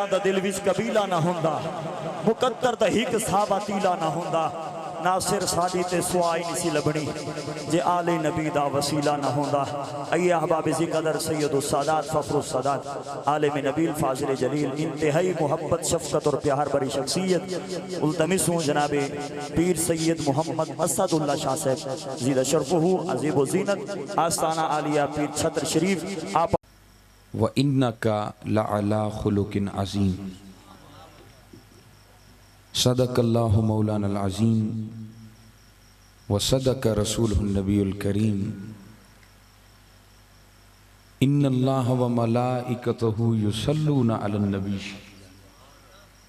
नैना दा दिल विच कबीला ना हुंदा, मुकद्दर दा हिक साहबा तीला ना हुंदा, नासिर साडी ते सुआई नहीं सी लबनी जे आले नबी दा वसीला ना होंदा। अये अहबाब ज़िक़दर सैयदुस सादात फ़ख्रुस सादात आलिम नबील फाज़िल जलील इंतहाई मोहब्बत शफ़क़त और प्यार भरी शख्सियत उल्तमिसूं जनाब पीर सैयद मोहम्मद असदुल्लाह शाह साहब ज़ीदा शरफ़ुहु अज़ीब व ज़ीनत आस्ताना आलिया पीर छत्र शरीफ आप व इन्नका लअला खुलुकिन अज़ीम। सदक़ल्लाहु मौलानल अज़ीम व सदक़ रसूलुहुन नबियुल करीम। इन्नल्लाह व मलाइकतहु युसल्लूना अलन नबी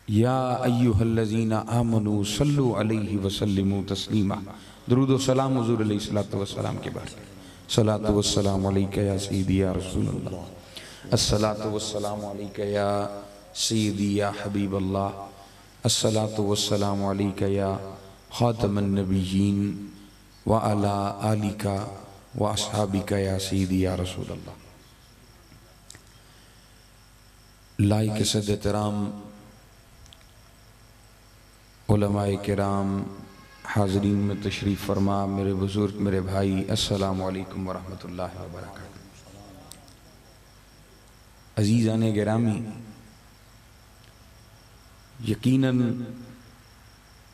या अय्युहल्लज़ीना आमनू सल्लु अलैहि व सल्लिमू तस्लीमा। दुरूद व सलाम हुज़ूर अलैहिस्सलातु वस्सलाम के बारे। सलातु वस्सलामु अलैका या सय्यदी या रसूलल्लाह, अस्सलातु वस्सलामु अलैका या सय्यदी या हबीबल्लाह, अस्सलातु वस्सलामु अलैका या खातमन नबिय्यीन व अला आलिका व अस्हाबिका या सय्यदी या रसूलल्लाह। लाइक सद एहतराम उलमाए किराम, हाज़रीन में तशरीफ़ फरमा, मेरे बुज़ुर्ग, मेरे भाई, अस्सलामु अलैकुम व रहमतुल्लाहि व बरकातहू। अज़ीज़ाने गिरामी, यकीनन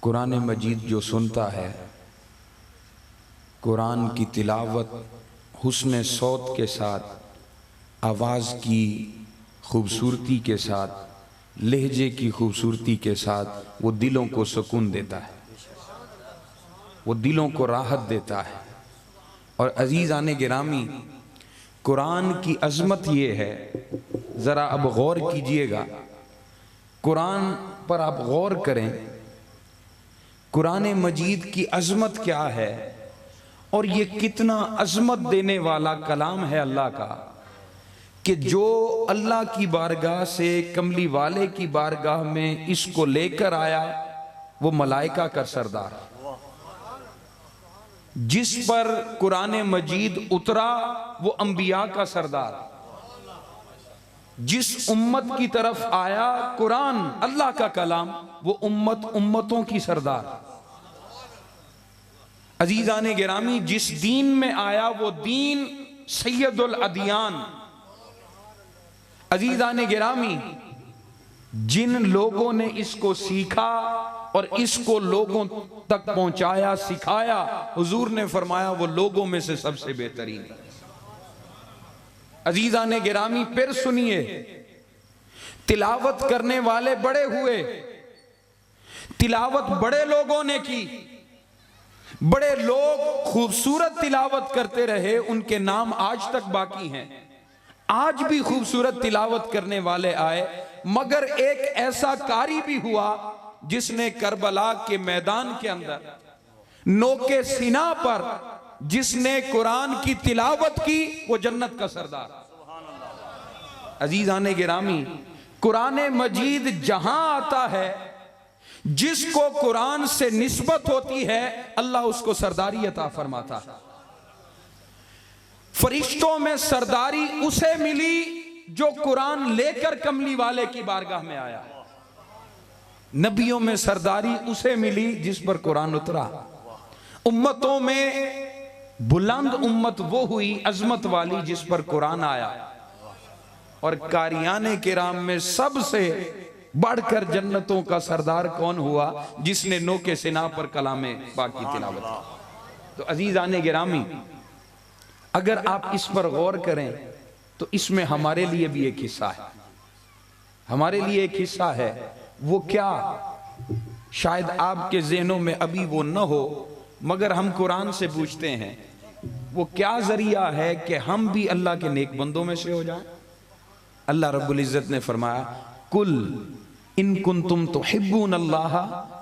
कुरान मजीद जो सुनता है, कुरान की तिलावत हुस्न सौत के साथ, आवाज़ की खूबसूरती के साथ, लहजे की खूबसूरती के साथ वो दिलों को सुकून देता है, वो दिलों को राहत देता है। और अज़ीज़ाने गिरामी, कुरान की अज़मत ये है, ज़रा अब गौर कीजिएगा, कुरान पर आप गौर करें, कुरान मजीद की अज़मत क्या है और ये कितना अज़मत देने वाला कलाम है अल्लाह का, कि जो अल्लाह की बारगाह से कमली वाले की बारगाह में इसको लेकर आया वो मलाइका का सरदार, जिस पर कुरान मजीद उतरा वो अंबिया का सरदार, जिस उम्मत की तरफ आया कुरान अल्लाह का कलाम वो उम्मत उम्मतों की सरदार। अजीजाने गिरामी, जिस दीन में आया वो दीन सैयदुल अदियान। अजीजाने गिरामी, जिन लोगों ने इसको सीखा और इसको लोगों तक पहुंचाया, सिखाया, हुजूर ने फरमाया वो लोगों में से सबसे बेहतरीन। अजीजाने गिरामी, फिर सुनिए, तिलावत करने वाले बड़े हुए, तिलावत बड़े लोगों ने की, बड़े लोग खूबसूरत तिलावत करते रहे, उनके नाम आज तक बाकी हैं। आज भी खूबसूरत तिलावत करने वाले आए, मगर एक ऐसा कारी भी हुआ जिसने करबला के मैदान के अंदर नोके सीना पर जिसने कुरान की तिलावत की वो जन्नत का सरदार। अजीजाने गिरामी, कुरान मजीद जहां आता है, जिसको कुरान से निस्बत होती है, अल्लाह उसको सरदारी अता फरमाता है। फरिश्तों में सरदारी उसे मिली जो कुरान लेकर कमली वाले की बारगाह में आया। नबियों में सरदारी उसे मिली जिस पर कुरान उतरा। उम्मतों में बुलंद उम्मत वो हुई अजमत वाली जिस पर कुरान आया। और कारियाने किराम में सबसे बढ़कर जन्नतों का सरदार कौन हुआ? जिसने नो के सिना पर कलामे पाक की तिलावत की। तो अजीजाने गिरामी, अगर आप इस पर गौर करें तो इसमें हमारे लिए भी एक हिस्सा है, हमारे लिए एक हिस्सा है। वो क्या? शायद आपके ज़हनों में अभी वो न हो, मगर हम कुरान से पूछते हैं, वो क्या जरिया है कि हम भी अल्लाह के नेक बंदों में से हो जाएं? अल्लाह रब्बुल इज़्ज़त ने फरमाया, कुल इन कुंतुम तुहिब्बून अल्लाह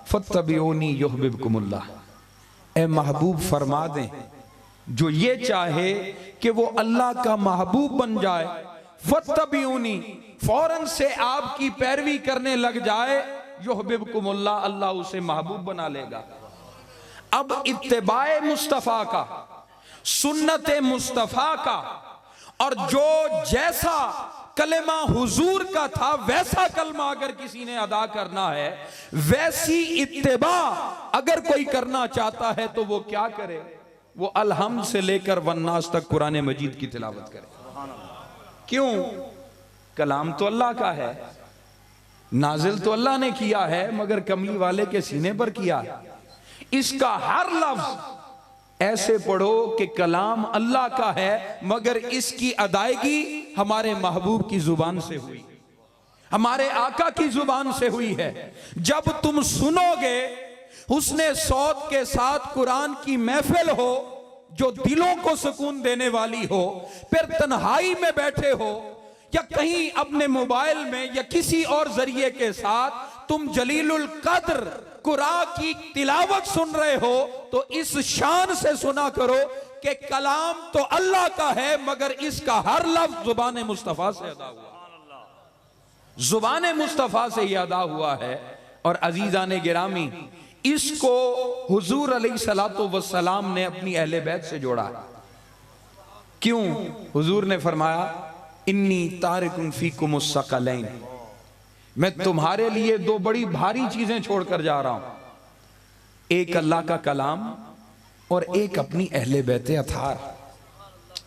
फत्तबिऊनी युहब्बुकुमुल्लाह। ए महबूब फरमा दें, जो ये चाहे कि वो अल्लाह का महबूब बन जाए, फत्तबिऊनी, फौरन से आपकी पैरवी करने लग जाए, युहब्बुकुमुल्लाह, अल्लाह उसे महबूब बना लेगा। अब इत्तिबाए मुस्तफ़ा का, सुन्नत मुस्तफ़ा का, और जो जैसा कलेमा हुजूर का था, वैसा कलमा अगर किसी ने अदा करना है, वैसी इत्तिबा अगर कोई करना चाहता है तो वो क्या करे? वो अलहम्द से लेकर वन्नास तक कुरान मजीद की तिलावत करे। क्यों? कलाम तो अल्लाह का है, नाजिल तो अल्लाह ने किया है, मगर कमली वाले के सीने पर किया। इसका हर लफ्ज ऐसे पढ़ो कि कलाम अल्लाह का है, मगर इसकी अदायगी हमारे महबूब की जुबान से हुई, हमारे आका की जुबान से हुई है। जब तुम सुनोगे हुस्ने सौत के साथ कुरान की महफिल हो जो दिलों को सुकून देने वाली हो, फिर तन्हाई में बैठे हो या कहीं अपने मोबाइल में या किसी और जरिए के साथ तुम जलीलुल कद्र कुरान की तिलावत सुन रहे हो, तो इस शान से सुना करो कि कलाम तो अल्लाह का है, मगर इसका हर लफ्ज जुबान मुस्तफा से अदा हुआ, जुबान मुस्तफा से यह अदा हुआ है। और अजीजान गिरामी, इसको हुजूर अलैहिस्सलातु वस्सलाम ने अपनी अहले बैत से जोड़ा। क्यों? हुजूर ने फरमाया, इन्नी तारिकुन फीकुमुस सकलैन, मैं तुम्हारे लिए दो बड़ी भारी चीजें छोड़कर जा रहा हूं, एक अल्लाह का कलाम और एक अपनी अहले बैत अथार,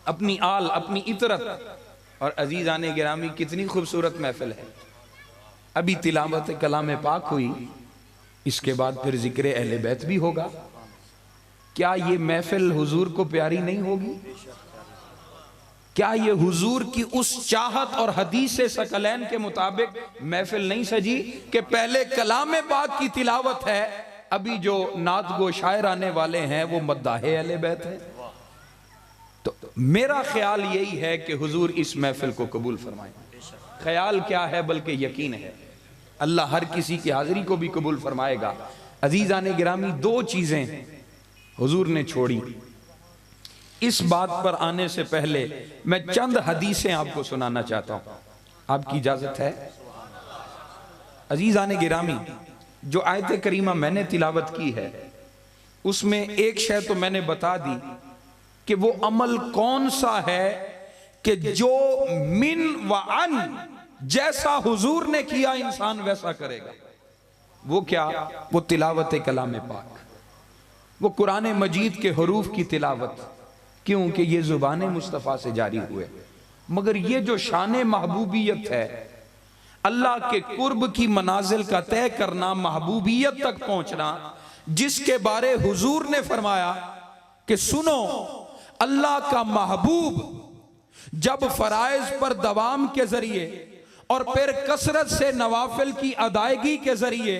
अपनी आल, अपनी इतरत। और अजीजान गिरामी, कितनी खूबसूरत महफिल है। अभी तिलावत कलाम पाक हुई, इसके बाद फिर जिक्र अहले बैत भी होगा। क्या ये महफिल हुजूर को प्यारी नहीं होगी? क्या ये हुजूर की उस चाहत और हदीस सकलैन के मुताबिक महफिल नहीं सजी कि पहले कलाम पाक की तिलावत है, अभी जो नात गो शायर आने वाले हैं वो मद्दाहे अहले बैत है। तो मेरा ख्याल यही है कि हुजूर इस महफिल को कबूल फरमाए। ख्याल क्या है बल्कि यकीन है, अल्लाह हर किसी की हाजिरी को भी कबूल फरमाएगा। अजीजान गिरामी, दो चीजें हुजूर ने छोड़ी। इस बात पर आने से पहले मैं चंद हदीसें आपको सुनाना चाहता हूं, आपकी इजाजत है? अजीजान गिरामी, जो आयत करीमा मैंने तिलावत की है उसमें एक शय तो मैंने बता दी कि वो अमल कौन सा है कि जो मिन व अन, जैसा हुजूर ने किया इंसान वैसा करेगा। वो क्या? वो तिलावत कलाम पाक, वो कुरान मजीद के हरूफ की तिलावत। क्योंकि ये जुबान मुस्तफ़ा से जारी हुए। मगर ये जो शान महबूबियत है, अल्लाह के कुर्ब की मनाजिल का तय करना, महबूबियत तक पहुंचना, जिसके बारे हुजूर ने फरमाया कि सुनो, अल्लाह का महबूब जब फराइज पर दवाम के जरिए और फिर कसरत से नवाफिल की अदायगी के जरिए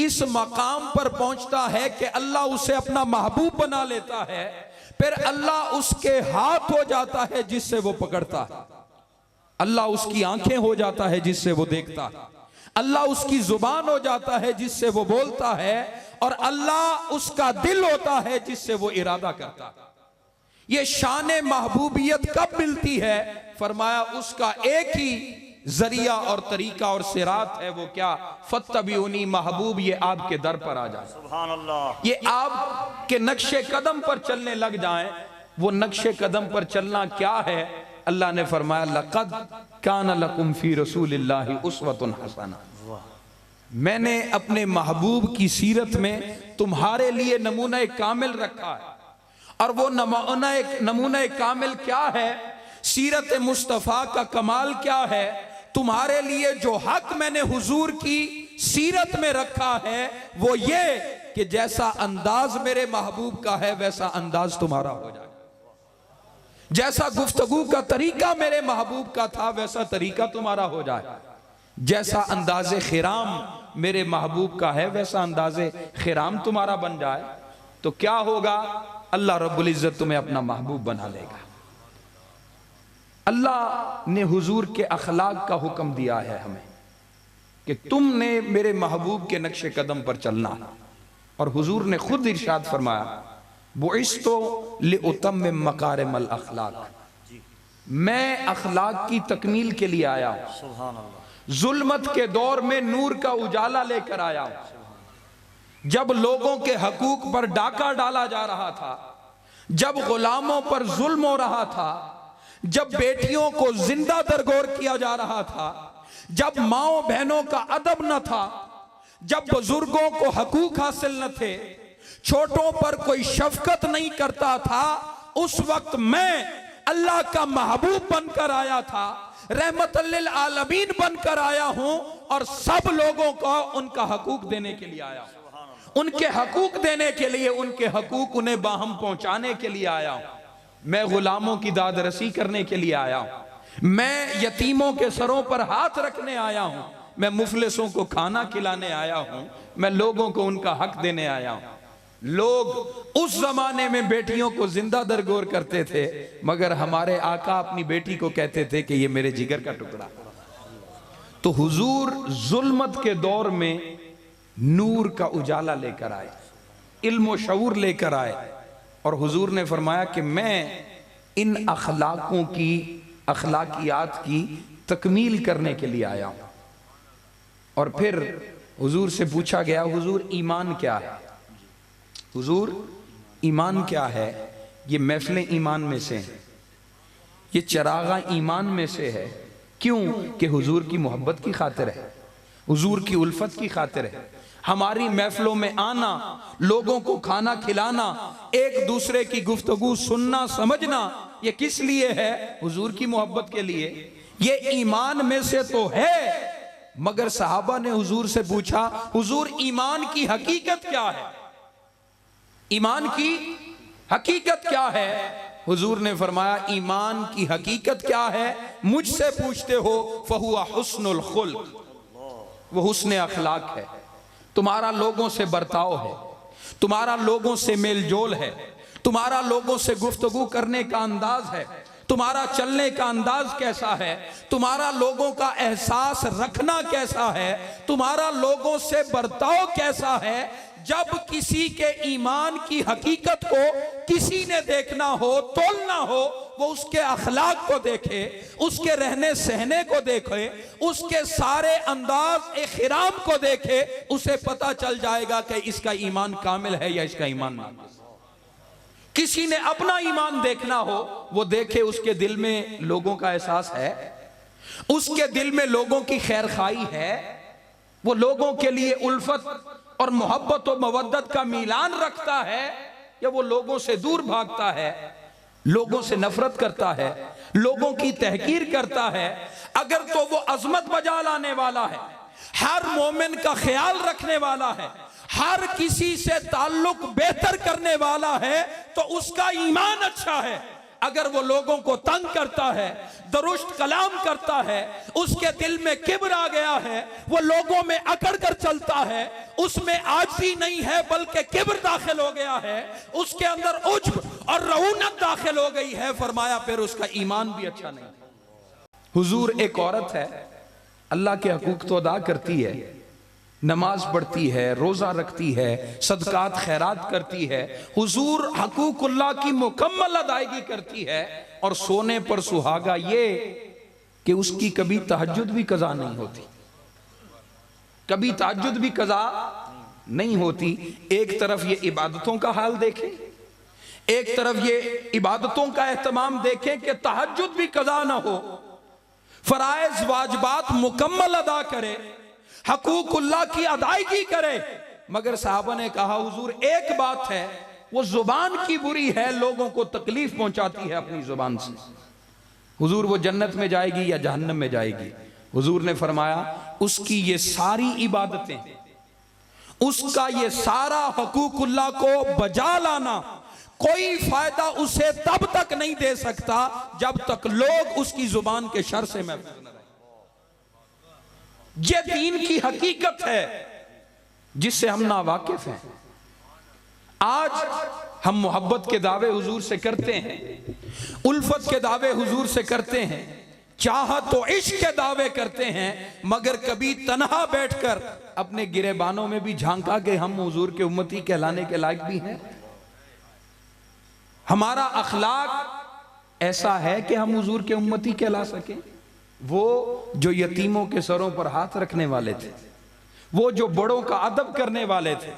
इस मकाम पर पहुंचता है कि अल्लाह उसे अपना महबूब बना लेता है, फिर अल्लाह उसके हाथ हो जाता है जिससे वो पकड़ता है, अल्लाह उसकी आंखें हो जाता है जिससे वो देखता है, अल्लाह उसकी जुबान हो जाता है जिससे वो बोलता है, और अल्लाह उसका दिल होता है जिससे वो इरादा करता है। ये शान महबूबियत कब मिलती है? फरमाया उसका एक ही जरिया और तरीका और सिरात है, वो क्या? फत्तबिऊनी, महबूब ये आपके दर पर आ जाए, सुभान अल्लाह, ये आपके नक्शे कदम पर चलने लग जाएं। वो नक्शे कदम पर चलना क्या है? अल्लाह ने फरमाया, लक़द कान लकुम फी रसूलिल्लाहि उस्वतुन हसना, मैंने अपने महबूब की सीरत में तुम्हारे लिए नमूना कामिल रखा है। और वो नमूना कामिल क्या है? सीरत मुस्तफ़ा का कमाल क्या है? तुम्हारे लिए जो हक मैंने हुजूर की सीरत में रखा है वो ये कि जैसा अंदाज मेरे महबूब का है वैसा अंदाज तुम्हारा हो जाए, जैसा गुफ्तगू का तरीका मेरे महबूब का था वैसा तरीका तुम्हारा हो जाए, जैसा अंदाजे खिराम मेरे महबूब का है वैसा अंदाजे खिराम तुम्हारा बन जाए। तो क्या होगा? अल्लाह रब्बुल इज्जत तुम्हें अपना महबूब बना लेगा। अल्लाह ने हुजूर के अखलाक का हुक्म दिया है हमें कि तुमने मेरे महबूब के नक्शे कदम पर चलना, और हुजूर ने खुद इरशाद फरमाया, बुइस्तु लिउतम्मिम मकारिमल अखलाक, मैं अखलाक की तकमील के लिए आया हूं, सुभान अल्लाह, जुल्मत के दौर में नूर का उजाला लेकर आया हूं। जब लोगों के हकूक पर डाका डाला जा रहा था, जब गुलामों पर जुल्म हो रहा था, जब बेटियों को जिंदा दरगोर किया जा रहा था, जब माओ बहनों का अदब न था, जब बुजुर्गों को हकूक हासिल न थे, छोटों पर कोई शफकत नहीं करता था, उस वक्त मैं अल्लाह का महबूब बनकर आया था, रहमतुल लिल आलमीन बनकर आया हूं और सब लोगों को उनका हकूक देने के लिए आया हूं, उनके हकूक देने के लिए, उनके हकूक उन्हें बाहम पहुंचाने के लिए आया हूं। मैं गुलामों की दाद रसी करने के लिए आया हूं, मैं यतीमों के सरों पर हाथ रखने आया हूं, मैं मुफलिसों को खाना खिलाने आया हूं, मैं लोगों को उनका हक देने आया हूं। लोग उस जमाने में बेटियों को जिंदा दरगोर करते थे, मगर हमारे आका अपनी बेटी को कहते थे कि ये मेरे जिगर का टुकड़ा। तो हुजूर जुल्मत के दौर में नूर का उजाला लेकर आए, इल्म व शऊर लेकर आए, और हुजूर ने फरमाया कि मैं इन अखलाकों की, अखलाकियात की तकमील करने के लिए आया हूं। और फिर हुजूर से पूछा गया, हुजूर ईमान क्या है? हुजूर ईमान क्या है? ये महफिलें ईमान में से हैं, ये चरागा ईमान में से है। क्यों? कि हुजूर की मोहब्बत की खातिर है, हुजूर की उल्फत की खातिर है। हमारी महफिलों में आना, लोगों को खाना खिलाना, एक दूसरे की गुफ्तगू सुनना समझना, ये किस लिए है? हुजूर की मोहब्बत के लिए। ये ईमान में से तो है, मगर सहाबा ने हुजूर से पूछा, हुजूर ईमान की हकीकत क्या है? ईमान की हकीकत क्या है? हुजूर ने फरमाया, ईमान की हकीकत क्या है? मुझसे पूछते हो, फहुआ हुस्नुल खुल्क, वो हुस्न अखलाक है। तुम्हारा लोगों से बर्ताव है, तुम्हारा लोगों से मेल जोल है, तुम्हारा लोगों से गुफ्तगू करने का अंदाज है, तुम्हारा चलने का अंदाज कैसा है, तुम्हारा लोगों का एहसास रखना कैसा है, तुम्हारा लोगों से बर्ताव कैसा है। जब किसी के ईमान की हकीकत को किसी ने देखना हो, तोलना हो, वो उसके अखलाक को देखे, उसके रहने सहने को देखे, उसके सारे अंदाज इखराम को देखे, उसे पता चल जाएगा कि इसका ईमान कामिल है या इसका ईमान नाक़िस। किसी ने अपना ईमान देखना हो, वो देखे उसके दिल में लोगों का एहसास है, उसके दिल में लोगों की खैर खाई है, वो लोगों के लिए उल्फत और मोहब्बत और मवद्दत का मीलान रखता है, या वो लोगों से दूर भागता है, लोगों से नफरत करता है, लोगों की तहकीर करता है। अगर तो वो अजमत बजा लाने वाला है, हर मोमिन का ख्याल रखने वाला है, हर किसी से ताल्लुक बेहतर करने वाला है, तो उसका ईमान अच्छा है। अगर वो लोगों को तंग करता है, दुरुस्त कलाम करता है, उसके दिल में किब्र आ गया है, वो लोगों में अकड़ कर चलता है, उसमें आजी नहीं है बल्कि किब्र दाखिल हो गया है, उसके अंदर उज्ब और रऊनत दाखिल हो गई है, फरमाया फिर उसका ईमान भी अच्छा नहीं। हुजूर एक औरत है, अल्लाह के हकूक तो अदा करती है, नमाज पढ़ती है, रोजा रखती है, सदकात खैरात करती है, हुजूर हकूकुल्लाह की मुकम्मल अदायगी करती है, और सोने पर सुहागा ये कि उसकी कभी तहज्जुद भी कज़ा नहीं होती, कभी तहज्जुद भी कज़ा नहीं होती। एक तरफ ये इबादतों का हाल देखें, एक तरफ ये इबादतों का एहतमाम देखें कि तहज्जुद भी कज़ा ना हो, फराइज वाजिबात मुकम्मल अदा करे, हकूकुल्लाह की अदायगी करे। मगर साहबा ने कहा, हुजूर एक बात है, वो जुबान की बुरी है, लोगों को तकलीफ पहुंचाती है अपनी जुबान से। हुजूर वो जन्नत में जाएगी या जहन्नम में जाएगी? हुजूर ने फरमाया, उसकी ये सारी इबादतें, उसका ये सारा हकूकुल्लाह को बजा लाना कोई फायदा उसे तब तक नहीं दे सकता जब तक लोग उसकी जुबान के शर से महफूज न रहे। ये दीन की हकीकत है जिससे हम नावाकिफ हैं। आज हम मोहब्बत के दावे हुजूर से करते हैं, उल्फत के दावे हुजूर से करते हैं, चाहत तो इश्क के दावे करते हैं, मगर कभी तन्हा बैठकर अपने गिरेबानों में भी झांका के हम हुजूर के उम्मती कहलाने के लायक भी हैं। हमारा अखलाक ऐसा है कि हम हुजूर के उम्मती कहला सकें। वो जो यतीमों के सरों पर हाथ रखने वाले थे, वो जो बड़ों का अदब करने वाले थे,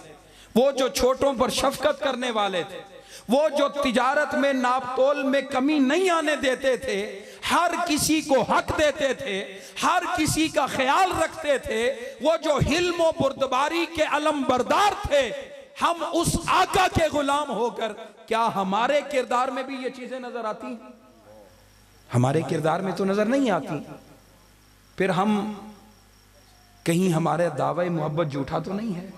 वो जो छोटों पर शफकत करने वाले थे, वो जो तिजारत में नापतोल में कमी नहीं आने देते थे, हर किसी को हक देते थे, हर किसी का ख्याल रखते थे, वो जो हिल्म और बुर्दबारी के अलम बरदार थे, हम उस आका के गुलाम होकर क्या हमारे किरदार में भी ये चीजें नजर आती? हमारे किरदार में तो नजर नहीं आती। फिर हम कहीं हमारे दावा मोहब्बत झूठा तो नहीं है?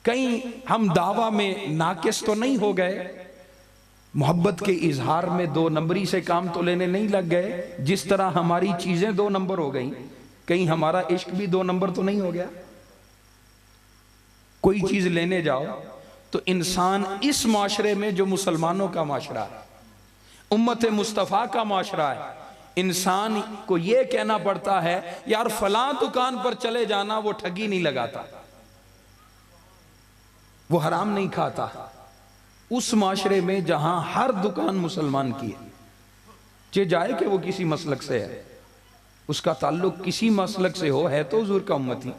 कहीं हम दावा में नाकिस तो नहीं हो गए? मोहब्बत के इजहार में दो नंबरी से काम तो लेने नहीं लग गए? जिस तरह हमारी चीजें दो नंबर हो गई, कहीं हमारा इश्क भी दो नंबर तो नहीं हो गया? कोई चीज लेने जाओ तो इंसान इस माशरे में जो मुसलमानों का माशरा है, उम्मत मुस्तफ़ा का माशरा है, इंसान को यह कहना पड़ता है यार फलां दुकान पर चले जाना, वो ठगी नहीं लगाता, वो हराम नहीं खाता। उस माशरे में जहां हर दुकान मुसलमान की है, चे जाए कि वो किसी मसलक से है, उसका ताल्लुक किसी मसलक से हो, है तो हुजूर का उम्मती,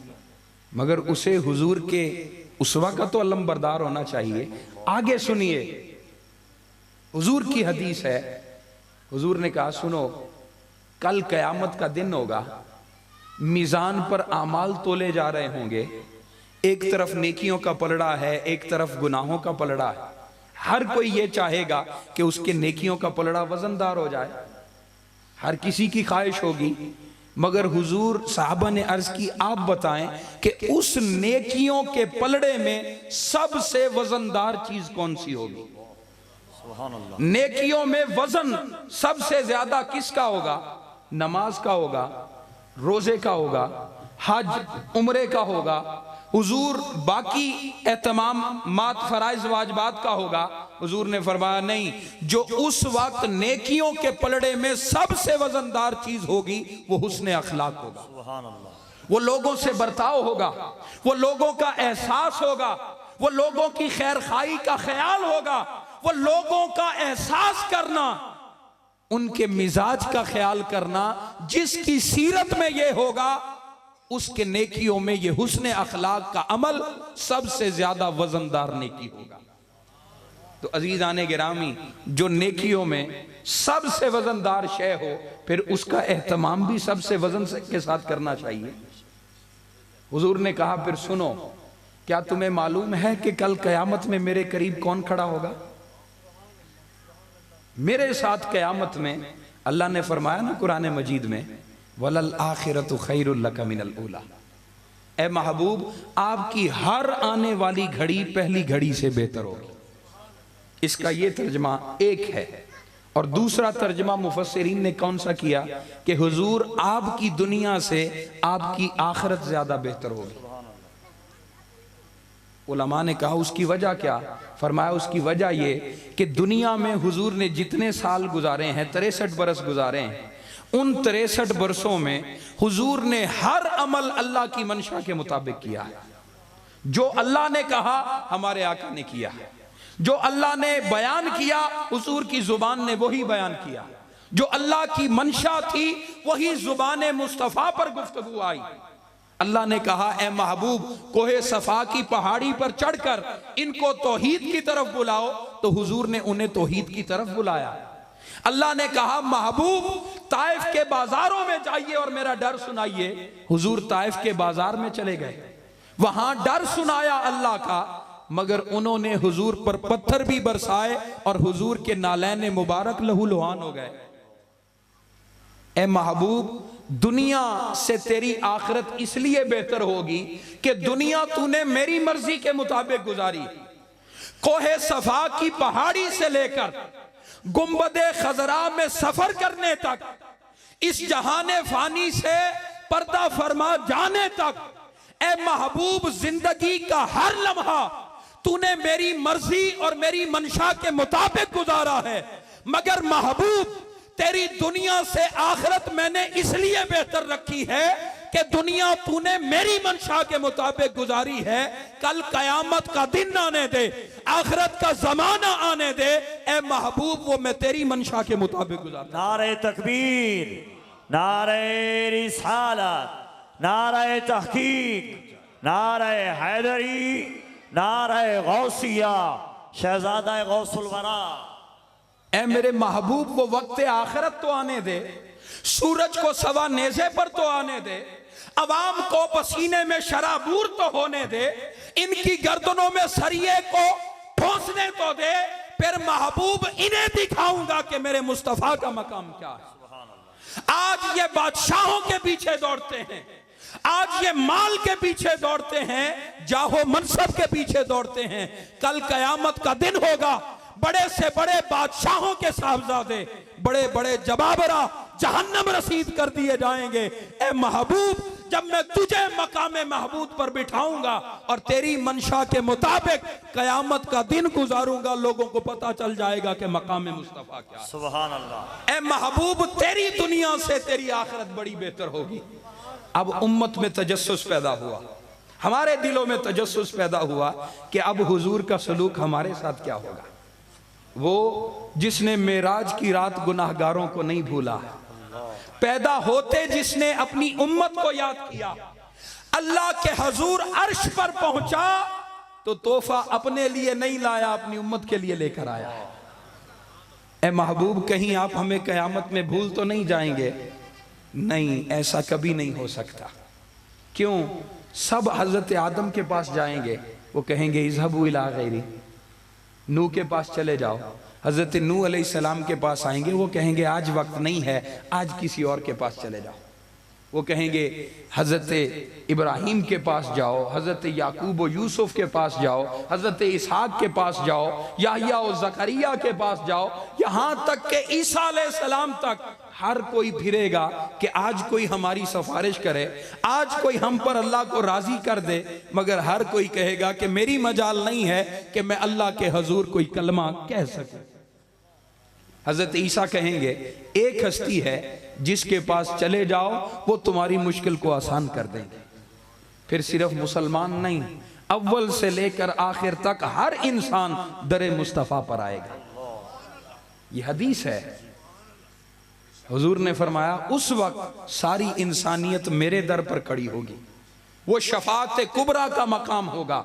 मगर उसे हुजूर के उसवा का तो अलम बरदार होना चाहिए। आगे सुनिए, हुजूर की हदीस है, हुजूर ने कहा सुनो, कल कयामत का दिन होगा, मीजान पर आमाल तोले जा रहे होंगे, एक तरफ नेकियों का पलड़ा है, एक तरफ गुनाहों का पलड़ा है। हर कोई ये चाहेगा कि उसके नेकियों का पलड़ा वजनदार हो जाए, हर किसी की ख्वाहिश होगी, मगर हुजूर साहबा ने अर्ज की आप बताएं कि उस नेकियों के पलड़े में सबसे वजनदार चीज कौन सी होगी? नेकियों में वजन सबसे ज्यादा किसका होगा? नमाज का होगा, रोजे का होगा, हज उम्रे का होगा, हुजूर बाकी एहतमाम मात फराइज वाजबात का होगा। हुजूर ने फरमाया नहीं, जो उस वक्त नेकियों के पलड़े में सबसे वजनदार चीज होगी वो हुस्न अखलाक होगा, वो लोगों से बर्ताव होगा, वो लोगों का एहसास होगा, वो लोगों की खैर खाई का ख्याल होगा, वो लोगों का एहसास करना, उनके मिजाज का ख्याल करना। जिसकी सीरत में ये होगा उसके नेकियों में ये हुस्न अखलाक का अमल सबसे ज्यादा वजनदार नेकी होगा। तो अजीजाने गिरामी, जो नेकियों में सबसे वजनदार शय हो, फिर उसका एहतमाम भी सबसे वजन के साथ करना चाहिए। हुजूर ने कहा फिर सुनो, क्या तुम्हें मालूम है कि कल कयामत में मेरे करीब कौन खड़ा होगा? मेरे साथ कयामत में अल्लाह ने फरमाया ना कुरान मजीद में, वलल आखिरतु खैरुल लका मिनल ऊला। ए महबूब, आपकी हर आने वाली घड़ी पहली घड़ी से बेहतर होगी। इसका ये तर्जमा एक है, और दूसरा तर्जमा मुफस्सिरीन ने कौन सा किया कि हुजूर आपकी दुनिया से आपकी आखिरत ज्यादा बेहतर होगी। उलमा ने कहा उसकी वजह क्या? फरमाया उसकी वजह ये कि दुनिया में हुजूर ने जितने साल गुजारे हैं, 63 बरस गुजारे हैं, उन 63 बरसों में हुजूर ने हर अमल अल्लाह की मंशा के मुताबिक किया है। जो अल्लाह ने कहा हमारे आका ने किया है, जो अल्लाह ने बयान किया हुजूर की जुबान ने वही बयान किया, जो अल्लाह की मंशा थी वही जुबान मुस्तफ़ा पर गुफ्तगू आई। अल्लाह ने कहा ए महबूब, कोहे सफा की पहाड़ी पर चढ़कर इनको तौहीद की तरफ बुलाओ, तो हुजूर ने उन्हें तौहीद की तरफ बुलाया। अल्लाह ने कहा महबूब ताइफ के बाजारों में जाइए और मेरा डर सुनाइए, हुजूर ताइफ के बाजार में चले गए, वहां डर सुनाया अल्लाह का, मगर उन्होंने हुजूर पर पत्थर भी बरसाए और हुजूर के नालैन मुबारक लहूलुहान हो गए। ए महबूब, दुनिया से तेरी आखिरत इसलिए बेहतर होगी कि दुनिया तूने मेरी मर्जी के मुताबिक गुजारी। कोहे सफा की पहाड़ी से लेकर गुंबदे खजरा में सफर करने तक, इस जहाने फानी से पर्दा फरमा जाने तक, ए महबूब जिंदगी का हर लम्हा तूने मेरी मर्जी और मेरी मंशा के मुताबिक गुजारा है। मगर महबूब, तेरी दुनिया से आखिरत मैंने इसलिए बेहतर रखी है कि दुनिया तूने मेरी मंशा के मुताबिक गुजारी है, कल कयामत का दिन आने दे, आखिरत का जमाना आने दे, ए महबूब वो मैं तेरी मंशा के मुताबिक गुजार। नारे तकबीर, नारे रिसालत, नारे तहकीक, नारे हैदरी, नारे गौसिया, शहजादा गौसुल वरा, ऐ मेरे महबूब वो वक्त आखिरत तो आने दे, सूरज को सवा नेज़े पर तो आने दे, अवाम को पसीने में शराबूर तो होने दे, इनकी गर्दनों में सरिये को ठोंसने तो दे, फिर महबूब इन्हें दिखाऊंगा कि मेरे मुस्तफा का मकाम क्या है। आज ये बादशाहों के पीछे दौड़ते हैं, आज ये माल के पीछे दौड़ते हैं, जाहो मनसब के पीछे दौड़ते हैं। कल कयामत का दिन होगा, बड़े से बड़े बादशाहों के साहबजादे, बड़े बड़े जबाबरा जहन्नम रसीद कर दिए जाएंगे। ए महबूब, जब मैं तुझे मकामे महबूब पर बिठाऊंगा और तेरी मंशा के मुताबिक कयामत का दिन गुजारूंगा, लोगों को पता चल जाएगा कि मकामे मुस्तफा क्या है। सुभान अल्लाह। ए महबूब, तेरी दुनिया से तेरी आखिरत बड़ी बेहतर होगी। अब उम्मत में तजस्सुस पैदा हुआ, हमारे दिलों में तजस्सुस पैदा हुआ कि अब हुजूर का सलूक हमारे साथ क्या होगा। वो जिसने मेराज की रात गुनाहगारों को नहीं भूला, पैदा होते जिसने अपनी उम्मत को याद किया, अल्लाह के हजूर अर्श पर पहुंचा तो तोहफा अपने लिए नहीं लाया, अपनी उम्मत के लिए लेकर आया। ए महबूब, कहीं आप हमें कयामत में भूल तो नहीं जाएंगे? नहीं, ऐसा कभी नहीं हो सकता। क्यों? सब हजरत आदम के पास जाएंगे, वो कहेंगे इज़हबू इला गैरी, नूह के पास चले जाओ। हजरत नूह अलैहिस्सलाम के पास आएंगे, वो कहेंगे आज वक्त नहीं है, आज किसी और के पास चले जाओ। वो कहेंगे हजरत इब्राहीम के पास जाओ, हजरत याकूब और यूसुफ के पास जाओ, हजरत इसहाक के पास जाओ, याहया और जकरिया के पास जाओ, यहां तक के ईसा अलैहिस्सलाम तक हर कोई फिरेगा कि आज कोई हमारी सिफारिश करे, आज कोई हम पर अल्लाह को राजी कर दे, मगर हर कोई कहेगा कि मेरी मजाल नहीं है कि मैं अल्लाह के हजूर कोई कलमा कह सकूं। हजरत ईसा कहेंगे एक हस्ती है जिसके पास चले जाओ वो तुम्हारी मुश्किल को आसान कर देंगे। फिर सिर्फ मुसलमान नहीं, अव्वल से लेकर आखिर तक हर इंसान दरे मुस्तफा पर आएगा। ये हदीस है। हुजूर ने फरमाया उस वक्त सारी इंसानियत मेरे दर पर खड़ी होगी। वो शफात कुबरा का मकाम होगा,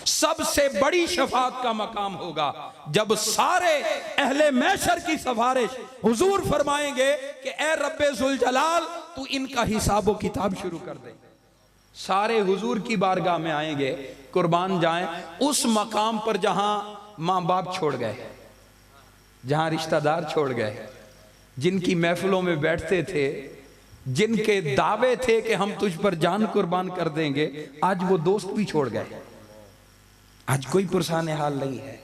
सबसे बड़ी शफात का मकाम होगा, जब सारे अहले महशर की सिफारिश हुजूर फरमाएंगे कि ए रब्बे जुल जलाल तू इनका हिसाब व किताब शुरू कर दे। सारे हुजूर की बारगाह में आएंगे, कुर्बान जाएं उस मकाम पर जहां माँ बाप छोड़ गए, जहां रिश्तेदार छोड़ गए, जिनकी महफिलों में बैठते थे, जिनके दावे थे कि हम तुझ पर जान कुर्बान कर देंगे, आज वो दोस्त भी छोड़ गए। आज कोई पुरसाने हाल नहीं है,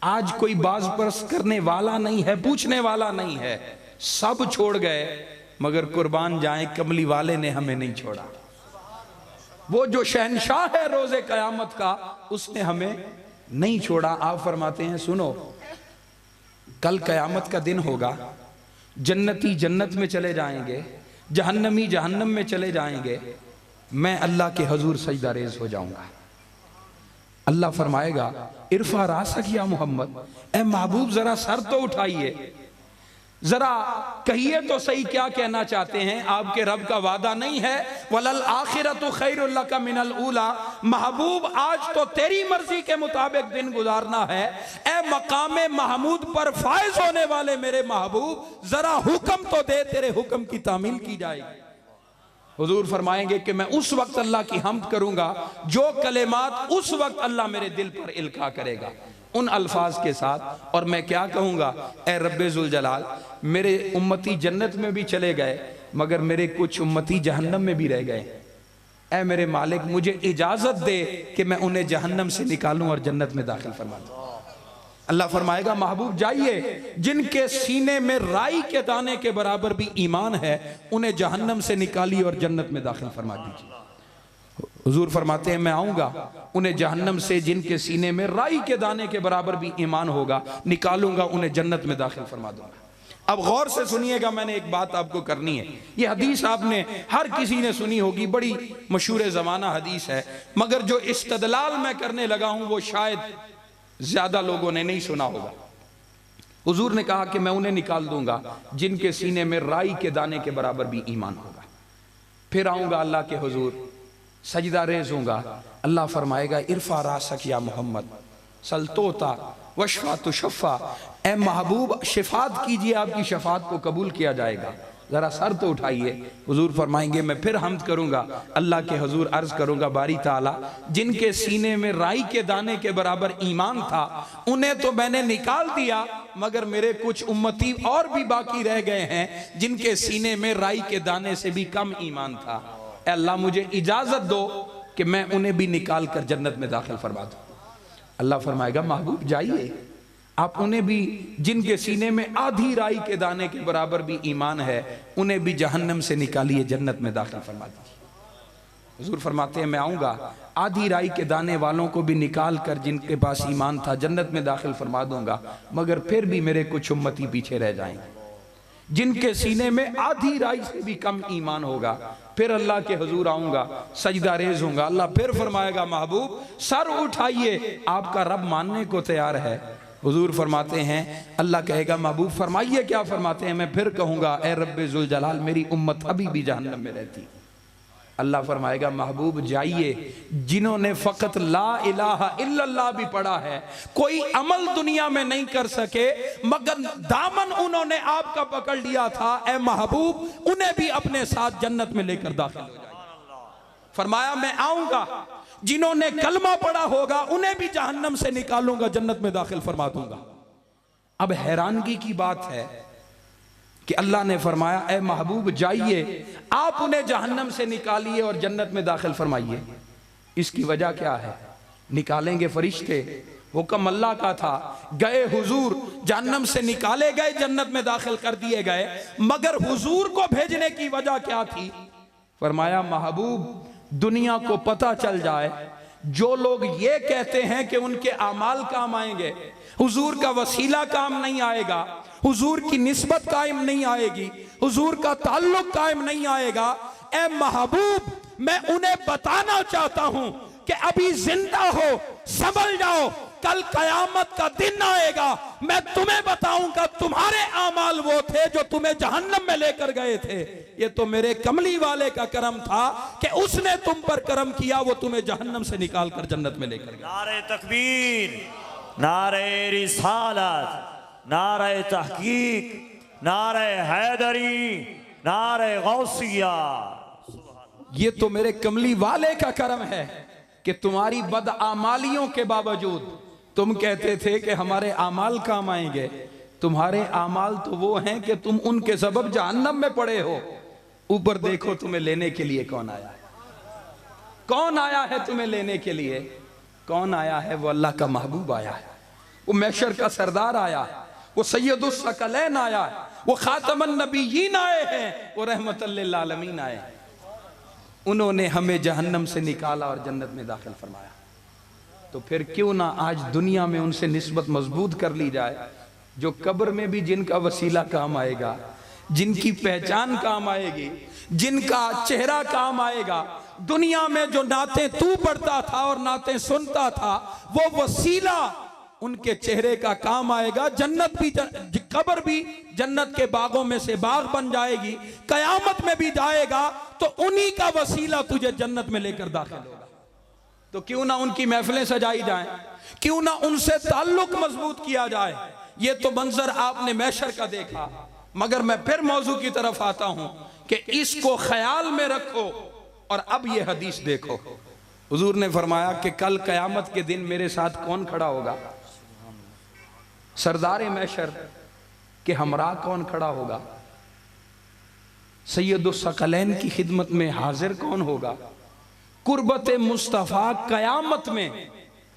आज कोई बाज परस करने वाला नहीं है, पूछने वाला नहीं है, सब छोड़ गए। मगर कुर्बान जाएं कमली वाले ने हमें नहीं छोड़ा। वो जो शहनशाह है रोजे कयामत का, उसने हमें नहीं छोड़ा। आप फरमाते हैं सुनो, कल कयामत का दिन होगा, जन्नती जन्नत में चले जाएंगे, जहन्नमी जहन्नम में चले जाएंगे, मैं अल्लाह के हजूर सजदा रेज हो जाऊंगा। अल्लाह फरमाएगा इरफा रासक या मोहम्मद, ए महबूब जरा सर तो उठाइए, जरा कहिए तो सही क्या कहना चाहते हैं। आपके रब का वादा नहीं है वलल आखिरतु खैरुल लका मिनल ऊला, महबूब आज तो तेरी मर्जी के मुताबिक दिन गुजारना है। ए मकामे महमूद पर फायज होने वाले मेरे महबूब, जरा हुक्म तो दे, तेरे हुक्म की तामील की जाएगी। हुजूर फरमाएंगे कि मैं उस वक्त अल्लाह की हम्द करूंगा जो कलेमात उस वक्त अल्लाह मेरे दिल पर इल्का करेगा, उन अल्फाज के साथ। और मैं क्या कहूंगा, ए रब्बे जुल जलाल, मेरे उम्मती जन्नत में भी चले गए मगर मेरे कुछ उम्मती जहन्नम में भी रह गए। ए मेरे मालिक, मुझे इजाजत दे कि मैं उन्हें जहन्नम से निकालूं और जन्नत में दाखिल फरमा दूं। अल्लाह फरमाएगा महबूब जाइए, जिनके सीने में राई के दाने के बराबर भी ईमान है, उन्हें जहन्नम से निकालिए और जन्नत में दाखिल फरमा दीजिए। हुजूर फरमाते हैं मैं आऊंगा, उन्हें जहन्नम से जिनके सीने में राई के दाने के बराबर भी ईमान होगा निकालूंगा, उन्हें जन्नत में दाखिल फरमा दूंगा। अब गौर से सुनिएगा, मैंने एक बात आपको करनी है। यह हदीस आपने हर किसी ने सुनी होगी, बड़ी मशहूर ज़माना हदीस है, मगर जो इस्तदलाल मैं करने लगा हूं वो शायद ज्यादा लोगों ने नहीं सुना होगा। हुजूर ने कहा कि मैं उन्हें निकाल दूंगा जिनके सीने में राई के दाने के बराबर भी ईमान होगा। फिर आऊंगा अल्लाह के हुजूर, सजदा रेज होऊंगा। अल्लाह फरमाएगा इरफा रासक या मोहम्मद, सलतोता वशफा तो शफ़ा, ए महबूब शिफात कीजिए, आपकी शफात को कबूल किया जाएगा। ज़रा सर तो उठाइए। हुजूर फरमाएंगे मैं फिर हम्द करूँगा, अल्लाह के हुजूर अर्ज़ करूँगा, बारी ताला जिनके सीने में राई के दाने के बराबर ईमान था उन्हें तो मैंने निकाल दिया, मगर मेरे कुछ उम्मती और भी बाकी रह गए हैं जिनके सीने में राई के दाने से भी कम ईमान था। ए अल्लाह मुझे इजाज़त दो कि मैं उन्हें भी निकाल कर जन्नत में दाखिल फरमा दूँ। अल्लाह फरमाएगा महबूब जाइए, आप उन्हें भी जिनके सीने में आधी राई के दाने के बराबर भी ईमान है उन्हें भी जहन्नम से निकालिए, जन्नत में दाखिल फरमा दीजिए। हुजूर फरमाते हैं मैं आऊँगा, आधी राई के दाने वालों को भी निकाल कर जिनके पास ईमान था जन्नत में दाखिल फरमा दूंगा, मगर फिर भी मेरे कुछ उम्मती पीछे रह जाएंगे जिनके सीने में आधी राई से भी कम ईमान होगा। फिर अल्लाह के हुजूर आऊँगा, सजदा रेज होऊंगा। अल्लाह फिर फरमाएगा महबूब सर उठाइए, आपका रब मानने को तैयार है। हुजूर फरमाते हैं, अल्लाह कहेगा महबूब फरमाइए क्या फरमाते हैं? मैं फिर कहूँगा ए रब्बे जुल जलाल मेरी उम्मत अभी भी जहन्नम में रहती। अल्लाह फरमाएगा महबूब जाइए, जिन्होंने फ़कत ला इलाहा इल्लल्लाह भी पढ़ा है, कोई अमल दुनिया में नहीं कर सके मगर दामन उन्होंने आपका पकड़ लिया था, ए महबूब उन्हें भी अपने साथ जन्नत में लेकर दाखिल हो जाए। फरमाया मैं आऊँगा, जिन्होंने कलमा पढ़ा होगा उन्हें भी जहन्नम से निकालूंगा, जन्नत में दाखिल फरमा दूंगा। अब हैरानगी की बात है कि अल्लाह ने फरमाया ए महबूब जाइए, आप उन्हें जहन्नम से निकालिए और जन्नत में दाखिल फरमाइए। इसकी वजह क्या है? निकालेंगे फरिश्ते, हुक्म अल्लाह का था। गए हुजूर, जहन्नम से निकाले गए, जन्नत में दाखिल कर दिए गए, मगर हुजूर को भेजने की वजह क्या थी? फरमाया महबूब दुनिया को पता चल जाए जो लोग ये कहते हैं कि उनके आमाल काम आएंगे, हुजूर का वसीला काम नहीं आएगा, हुजूर की निस्बत कायम नहीं आएगी, हुजूर का ताल्लुक कायम नहीं आएगा। ए महबूब मैं उन्हें बताना चाहता हूं कि अभी जिंदा हो, संभल जाओ, कल कयामत का दिन आएगा, मैं तुम्हें बताऊंगा तुम्हारे आमाल वो थे जो तुम्हें जहन्नम में लेकर गए थे। ये तो मेरे कमली वाले का करम था कि उसने तुम पर करम किया, वो तुम्हें जहन्नम से निकाल कर जन्नत में लेकर गया। नारे तकबीर, नारे रिसालत, नारे तहकीक, नारे हैदरी, नारे गौसिया। ये तो मेरे कमली वाले का करम है कि तुम्हारी बदआमालियों के बावजूद तुम कहते थे कि हमारे आमाल काम आएंगे। तुम्हारे आमाल तो वो हैं कि तुम उनके सबब जहन्नम में पड़े हो। ऊपर देखो तुम्हें लेने के लिए कौन आया है, कौन आया है तुम्हें लेने के लिए? कौन आया है? वो अल्लाह का महबूब आया है, वो महशर का सरदार आया है, वो सैयदुस सकलैन आया है, वो खातमन नबीयीन आए हैं, वो रहमतल लिल आलमीन आए हैं। उन्होंने हमें जहन्नम से निकाला और जन्नत में दाखिल फरमाया। तो फिर क्यों ना आज दुनिया में उनसे निस्बत मजबूत कर ली जाए, जो कब्र में भी जिनका वसीला काम आएगा, जिनकी पहचान काम आएगी, जिनका चेहरा काम आएगा। दुनिया में जो नाते तू पढ़ता था और नाते सुनता था, वो वसीला उनके चेहरे का काम आएगा। जन्नत भी, कब्र भी जन्नत के बागों में से बाग बन जाएगी। कयामत में भी जाएगा तो उन्हीं का वसीला तुझे जन्नत में लेकर दाखिल होगा। तो क्यों ना उनकी महफिलें सजाई जाएं, क्यों ना उनसे ताल्लुक मजबूत किया जाए। ये तो मंजर आपने महशर का देखा, मगर मैं फिर मौजू की तरफ आता हूं कि इसको ख्याल में रखो। और अब ये हदीस देखो, हुजूर ने फरमाया कि कल कयामत के दिन मेरे साथ कौन खड़ा होगा? सरदार महशर के हमरा कौन खड़ा होगा? सैयदुस सकलैन की खिदमत में हाजिर कौन होगा? कुर्बत मुस्तफ़ा कयामत में,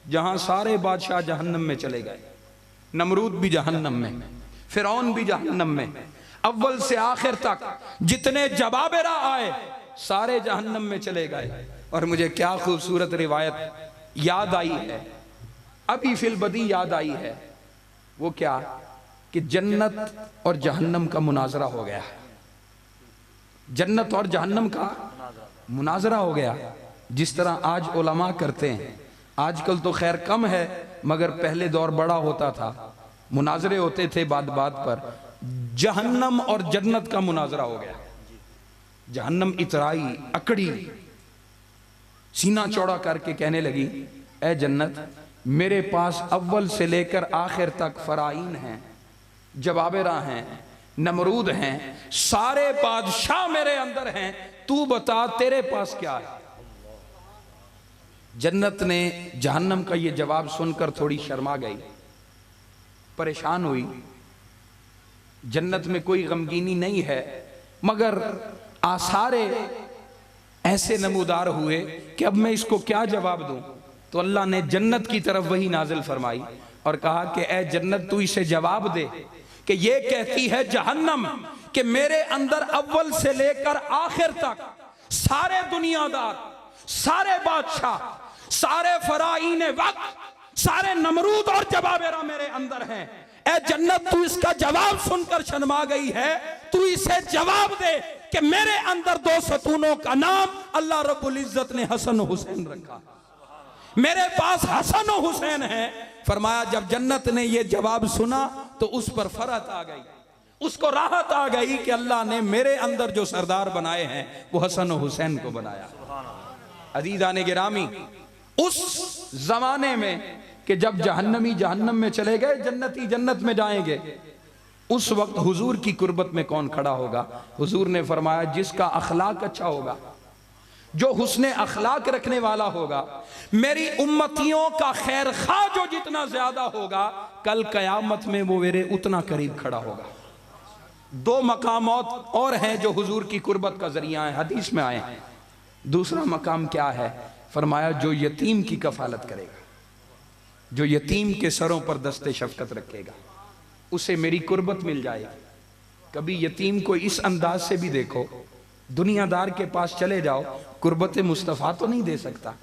जहां सारे बादशाह जहन्नम में चले गए, नमरूद भी जहन्नम में, फिरौन भी जहन्नम में, अव्वल से आखिर तक जितने जबाबेरा आए सारे जहन्नम में चले गए। और मुझे क्या खूबसूरत रिवायत याद आई है, अभी फिलबदी याद आई है। वो क्या कि जन्नत और जहन्नम का मुनाजरा हो गया है। जन्नत और जहन्नम का मुनाजरा हो गया, जिस तरह आज उलमा करते हैं। आजकल तो खैर कम है, मगर पहले दौर बड़ा होता था, मुनाजरे होते थे बात बात पर। जहन्नम और जन्नत का मुनाजरा हो गया। जहन्नम इतराई, अकड़ी, सीना चौड़ा करके कहने लगी, ए जन्नत, मेरे पास अव्वल से लेकर आखिर तक फराइन हैं, जवाबेरा हैं, नमरूद हैं, सारे बादशाह मेरे अंदर हैं, तू बता तेरे पास क्या है। जन्नत ने जहन्नम का ये जवाब सुनकर थोड़ी शर्मा गई, परेशान हुई। जन्नत में कोई गमगीनी नहीं है, मगर आसारे ऐसे नमूदार हुए कि अब मैं इसको क्या जवाब दूं। तो अल्लाह ने जन्नत की तरफ वही नाजिल फरमाई और कहा कि ए जन्नत, तू इसे जवाब दे कि ये कहती है जहन्नम कि मेरे अंदर अव्वल से लेकर आखिर तक सारे दुनियादार, सारे बादशाह, सारे फराईन वक्त, सारे नमरूद और जवाबेरा मेरे अंदर हैं। ए जन्नत, तू इसका जवाब सुनकर शर्मा गई है, तू इसे जवाब दे कि मेरे अंदर दो सतूनों का नाम अल्लाह रब्बुल इज्जत ने हसन हुसैन रखा, मेरे पास हसन और हुसैन है। फरमाया जब जन्नत ने यह जवाब सुना तो उस पर फरहत आ गई, उसको राहत आ गई कि अल्लाह ने मेरे अंदर जो सरदार बनाए हैं वो हसन और हुसैन को बनाया। अजीज़ाने गिरामी, उस जमाने में कि जब जहन्नमी जहन्नम में चले गए, जन्नती जन्नत में जाएंगे, उस वक्त हुजूर की कुर्बत में कौन खड़ा होगा? हुजूर ने फरमाया जिसका अखलाक अच्छा होगा, जो हुस्ने अखलाक रखने वाला होगा, मेरी उम्मतियों का खैर खा जो जितना ज्यादा होगा, कल कयामत में वो मेरे उतना करीब खड़ा होगा। दो मकामात और हैं जो हुजूर की कुर्बत का जरिया है, हदीस में आए हैं। दूसरा मकाम क्या है? फरमाया जो यतीम की कफालत करेगा, जो यतीम के सरों पर दस्ते शफकत रखेगा, उसे मेरी कुर्बत मिल जाएगी। कभी यतीम को इस अंदाज से भी देखो, दुनियादार के पास चले जाओ, कुर्बत मुस्तफ़ा तो नहीं दे सकता।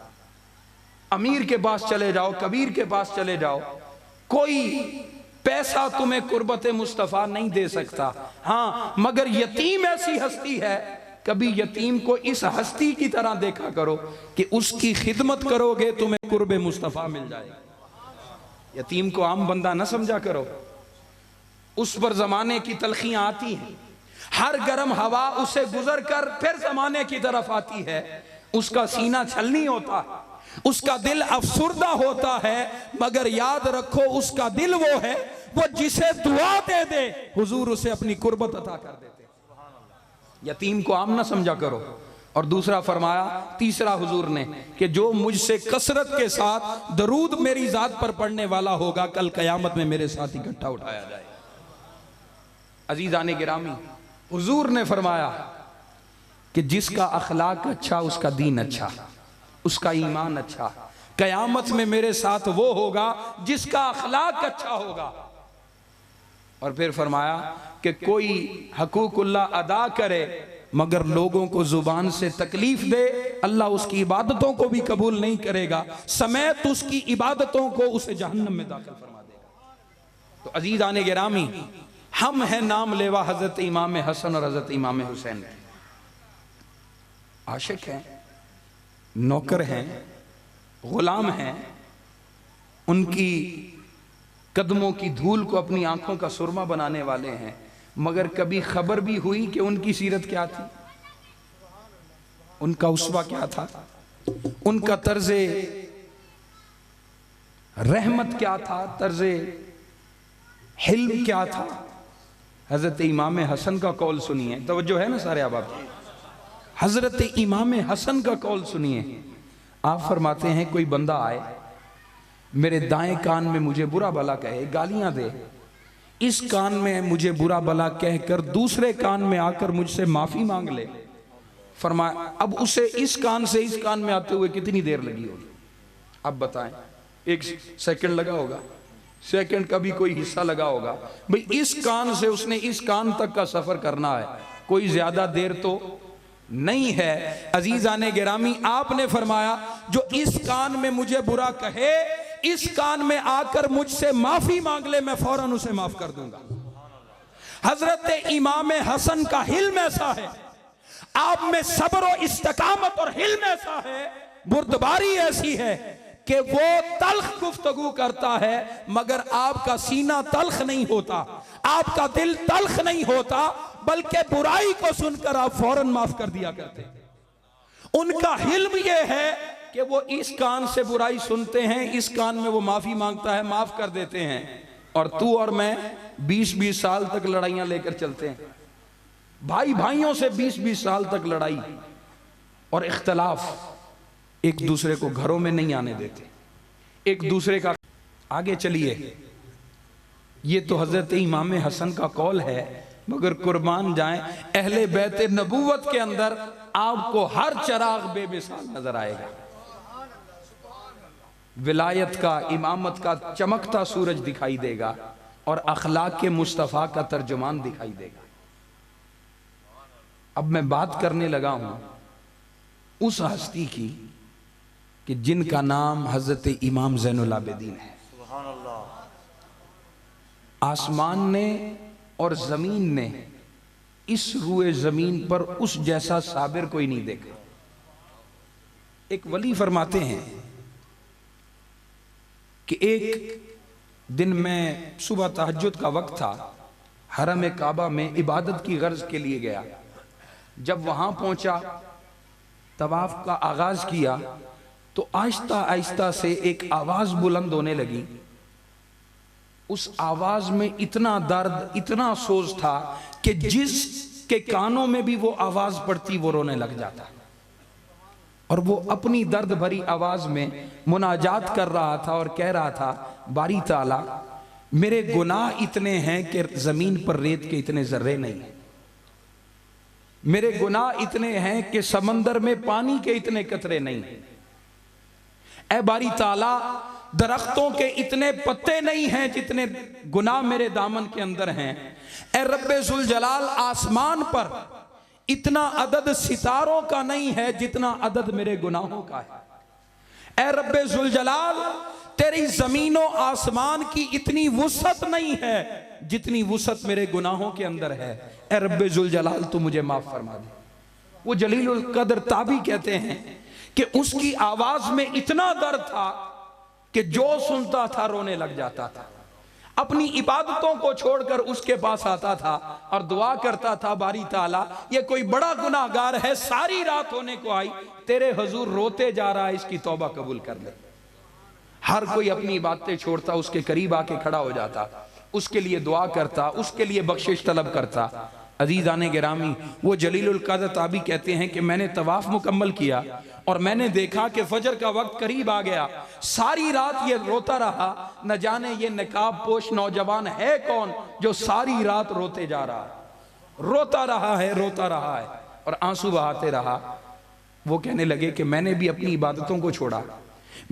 अमीर के पास चले जाओ, कबीर के पास चले जाओ, कोई पैसा तुम्हें कुर्बत मुस्तफ़ा नहीं दे सकता। हाँ, मगर यतीम ऐसी हस्ती है, कभी यतीम को इस हस्ती की तरह देखा करो कि उसकी खिदमत करोगे तुम्हें कुर्ब मुस्तफ़ा मिल जाएगी। यतीम को आम बंदा न समझा करो, उस पर जमाने की तलखियां आती हैं, हर गर्म हवा उसे गुजर कर फिर जमाने की तरफ आती है, उसका सीना छलनी होता, उसका दिल अफसुर्दा होता है, मगर याद रखो उसका दिल वो है, वो जिसे दुआ दे दे हुजूर उसे अपनी कुर्बत अता कर देते। यतीम को आम ना समझा करो। और दूसरा फरमाया, तीसरा हुजूर ने कि जो मुझसे कसरत के साथ दरूद मेरी जात पर पढ़ने वाला होगा, कल कयामत में मेरे साथ इकट्ठा उठाया जाए। अजीज़ाने गिरामी, हुजूर ने फरमाया कि जिसका अखलाक अच्छा, उसका दीन अच्छा, उसका ईमान अच्छा, कयामत में मेरे साथ वो होगा जिसका अखलाक अच्छा होगा। और फिर फरमाया कि कोई हकूकुल्लाह अदा करे मगर लोगों को जुबान से तकलीफ दे, अल्लाह उसकी इबादतों को भी कबूल नहीं करेगा, समेत उसकी इबादतों को उसे जहन्नम में दाखिल फरमा देगा। तो अजीज़ाने गिरामी, हम हैं नाम लेवा हजरत इमाम हसन और हजरत इमाम हुसैन, आशिक हैं, नौकर हैं, गुलाम हैं, उनकी कदमों की धूल को अपनी आंखों का सुरमा बनाने वाले हैं। मगर कभी खबर भी हुई कि उनकी सीरत क्या थी, उनका उसवा क्या था, उनका तर्जे रहमत क्या था, तर्जे हिल्म क्या था? हजरत इमाम हसन का कौल सुनिए, तवज्जो है ना सारे आप? हजरत इमाम हसन का कौल सुनिए। आप फरमाते हैं कोई बंदा आए, मेरे दाएं कान में मुझे बुरा भला कहे, गालियां दे, इस कान में मुझे बुरा भला कहकर दूसरे कान में आकर मुझसे माफी मांग ले। फरमाया अब उसे इस कान से इस कान में आते हुए कितनी देर लगी होगी? अब बताएं, 1 सेकंड लगा होगा, सेकंड का भी कोई हिस्सा लगा होगा। भाई इस कान से उसने इस कान तक का सफर करना है, कोई ज्यादा देर तो नहीं है। अजीज़ाने गिरामी, आपने फरमाया जो इस कान में मुझे बुरा कहे, इस कान में आकर मुझसे माफी मांग ले, मैं फौरन उसे माफ कर दूंगा। हजरत इमाम हसन का हिल्म ऐसा है, आप में सब्र और इस्तिकामत और हिल्म ऐसा है, बुर्दबारी ऐसी है कि वो तल्ख गुफ्तगू करता है मगर आपका सीना तल्ख नहीं होता, आपका दिल तल्ख नहीं होता, बल्कि बुराई को सुनकर आप फौरन माफ कर दिया करते। उनका हिल्म यह है कि वो इस कान से बुराई सुनते हैं, इस कान में वो माफी मांगता है, माफ कर देते हैं, और तू और मैं 20-20 साल तक लड़ाइयां लेकर चलते हैं। भाई भाइयों से 20-20 साल तक लड़ाई और इख्तलाफ, एक दूसरे को घरों में नहीं आने देते, एक दूसरे का। आगे चलिए, ये तो हजरत इमाम हसन का कौल है, मगर कुर्बान जाएं अहले बैत नबूवत के अंदर आपको हर चराग बेमिसाल नजर आएगा। विलायत का, इमामत का चमकता सूरज दिखाई देगा और अखलाक के मुस्तफ़ा का तर्जुमान दिखाई देगा। अब मैं बात करने लगा हूं उस हस्ती की कि जिनका नाम हजरत इमाम ज़ैनुल आबिदीन है। आसमान ने और जमीन ने इस रुए जमीन पर उस जैसा साबिर कोई नहीं देखा। एक वली फरमाते हैं कि एक दिन मैं सुबह तहज्जुद का वक्त था, हरम काबा में इबादत की गर्ज के लिए गया। जब वहां पहुंचा, तवाफ का आगाज किया, तो आहिस्ता आहिस्ता से एक आवाज बुलंद होने लगी। उस आवाज में इतना दर्द, इतना सोज था कि जिसके कानों में भी वो आवाज पड़ती वो रोने लग जाता। और वो अपनी दर्द भरी आवाज में मुनाजात कर रहा था और कह रहा था, बारी ताला मेरे गुनाह इतने हैं कि जमीन पर रेत के इतने जर्रे नहीं है, मेरे गुनाह इतने हैं कि समंदर में पानी के इतने कतरे नहीं है। ऐ बारी ताला, दरख्तों के इतने पत्ते नहीं हैं जितने गुनाह मेरे दामन के अंदर हैं। ऐ रब्बे जुल जलाल, आसमान पर इतना अदद सितारों का नहीं है जितना अदद मेरे गुनाहों का है। ऐ रब्बे जुल जलाल, तेरी जमीनों आसमान की इतनी वुसअत नहीं है जितनी वुसअत मेरे गुनाहों के अंदर है। ऐ रब्बे जुल जलाल, तू मुझे माफ फरमा दे। वो जलीलुल कद्र ताबी कहते हैं कि उसकी आवाज में इतना दर्द था कि जो सुनता था रोने लग जाता था। अपनी इबादतों को छोड़कर उसके पास आता था और दुआ करता था, बारी ताला ये कोई बड़ा गुनाहगार है, सारी रात होने को आई, तेरे हुजूर रोते जा रहा है, इसकी तौबा कबूल कर ले। हर कोई अपनी इबादतें छोड़ता, उसके करीब आके खड़ा हो जाता, उसके लिए दुआ करता, उसके लिए बख्शिश तलब करता। अजीज़ाने गिरामी, वो जलीलुल कद्र ताबी कहते हैं कि मैंने तवाफ मुकम्मल किया और मैंने देखा कि फजर का वक्त करीब आ गया। सारी रात ये रोता रहा, न जाने ये नकाब पोश नौजवान है कौन जो सारी रात रोते जा रहा है, रोता रहा है, रोता रहा है और आंसू बहाते रहा। वो कहने लगे कि मैंने भी अपनी इबादतों को छोड़ा,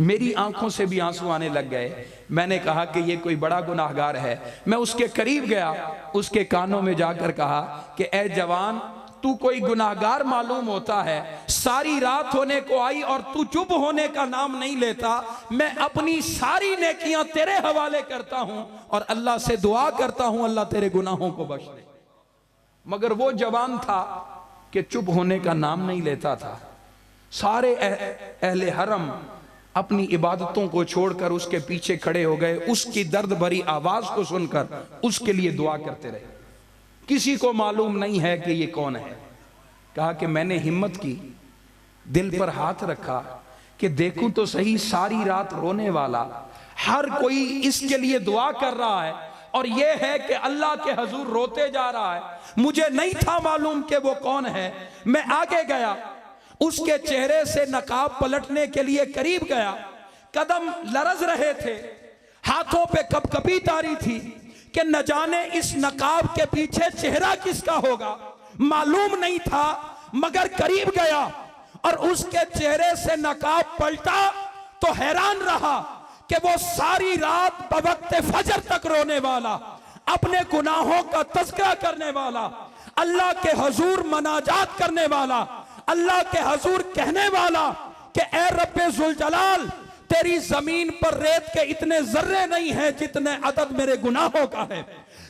मेरी आंखों से भी आंसू आने लग गए। मैंने कहा कि ये कोई बड़ा गुनाहगार है। मैं उसके करीब गया, उसके कानों में जाकर कहा कि ए जवान, तू कोई गुनाहगार मालूम होता है, सारी रात होने को आई और तू चुप होने का नाम नहीं लेता। मैं अपनी सारी नेकियां तेरे हवाले करता हूं और अल्लाह से दुआ करता हूं अल्लाह तेरे गुनाहों को बख्श दे। मगर वो जवान था कि चुप होने का नाम नहीं लेता था। सारे अहले हरम अपनी इबादतों को छोड़कर उसके पीछे खड़े हो गए, उसकी दर्द भरी आवाज को सुनकर उसके लिए दुआ करते रहे। किसी को मालूम नहीं है कि ये कौन है। कहा कि मैंने हिम्मत की, दिल पर हाथ रखा कि देखूं तो सही, सारी रात रोने वाला, हर कोई इसके लिए दुआ कर रहा है और ये है कि अल्लाह के हुजूर रोते जा रहा है। मुझे नहीं था मालूम कि वो कौन है। मैं आगे गया, उसके चेहरे से नकाब पलटने के लिए करीब गया, कदम लरज रहे थे, हाथों पे कपकपी तारी थी कि न जाने इस नकाब के पीछे चेहरा किसका होगा, मालूम नहीं था। मगर करीब गया और उसके चेहरे से नकाब पलटा तो हैरान रहा कि वो सारी रात बवक्त फजर तक रोने वाला, अपने गुनाहों का तज़किरा करने वाला, अल्लाह के हुजूर मनाजात करने वाला, अल्लाह के हुजूर कहने वाला कि ए रब्बे जुल जलाल, तेरी जमीन पर रेत के इतने जर्रे नहीं हैं जितने अदद मेरे गुनाहों का है,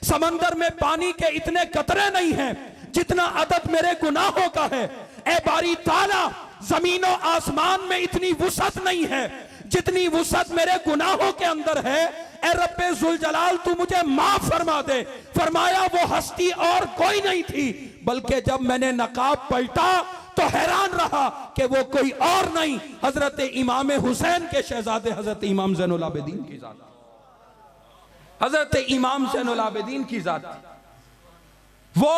समंदर में पानी के इतने कतरे नहीं हैं जितना अदद मेरे गुनाहों का है। ए बारी ताला, जमीनों आसमान में इतनी वुसअत नहीं है जितनी वुसअत मेरे गुनाहों के अंदर है। ए रब्बे जुल जलाल, तू मुझे माफ फरमा दे। फरमाया वो हस्ती और कोई नहीं थी, बल्कि जब मैंने नकाब पलटा तो हैरान रहा कि वो कोई और नहीं, हजरत इमाम हुसैन के शहजादे हजरत इमाम ज़ैनुल आबिदीन की जात, हजरत इमाम ज़ैनुल आबिदीन की जात। वो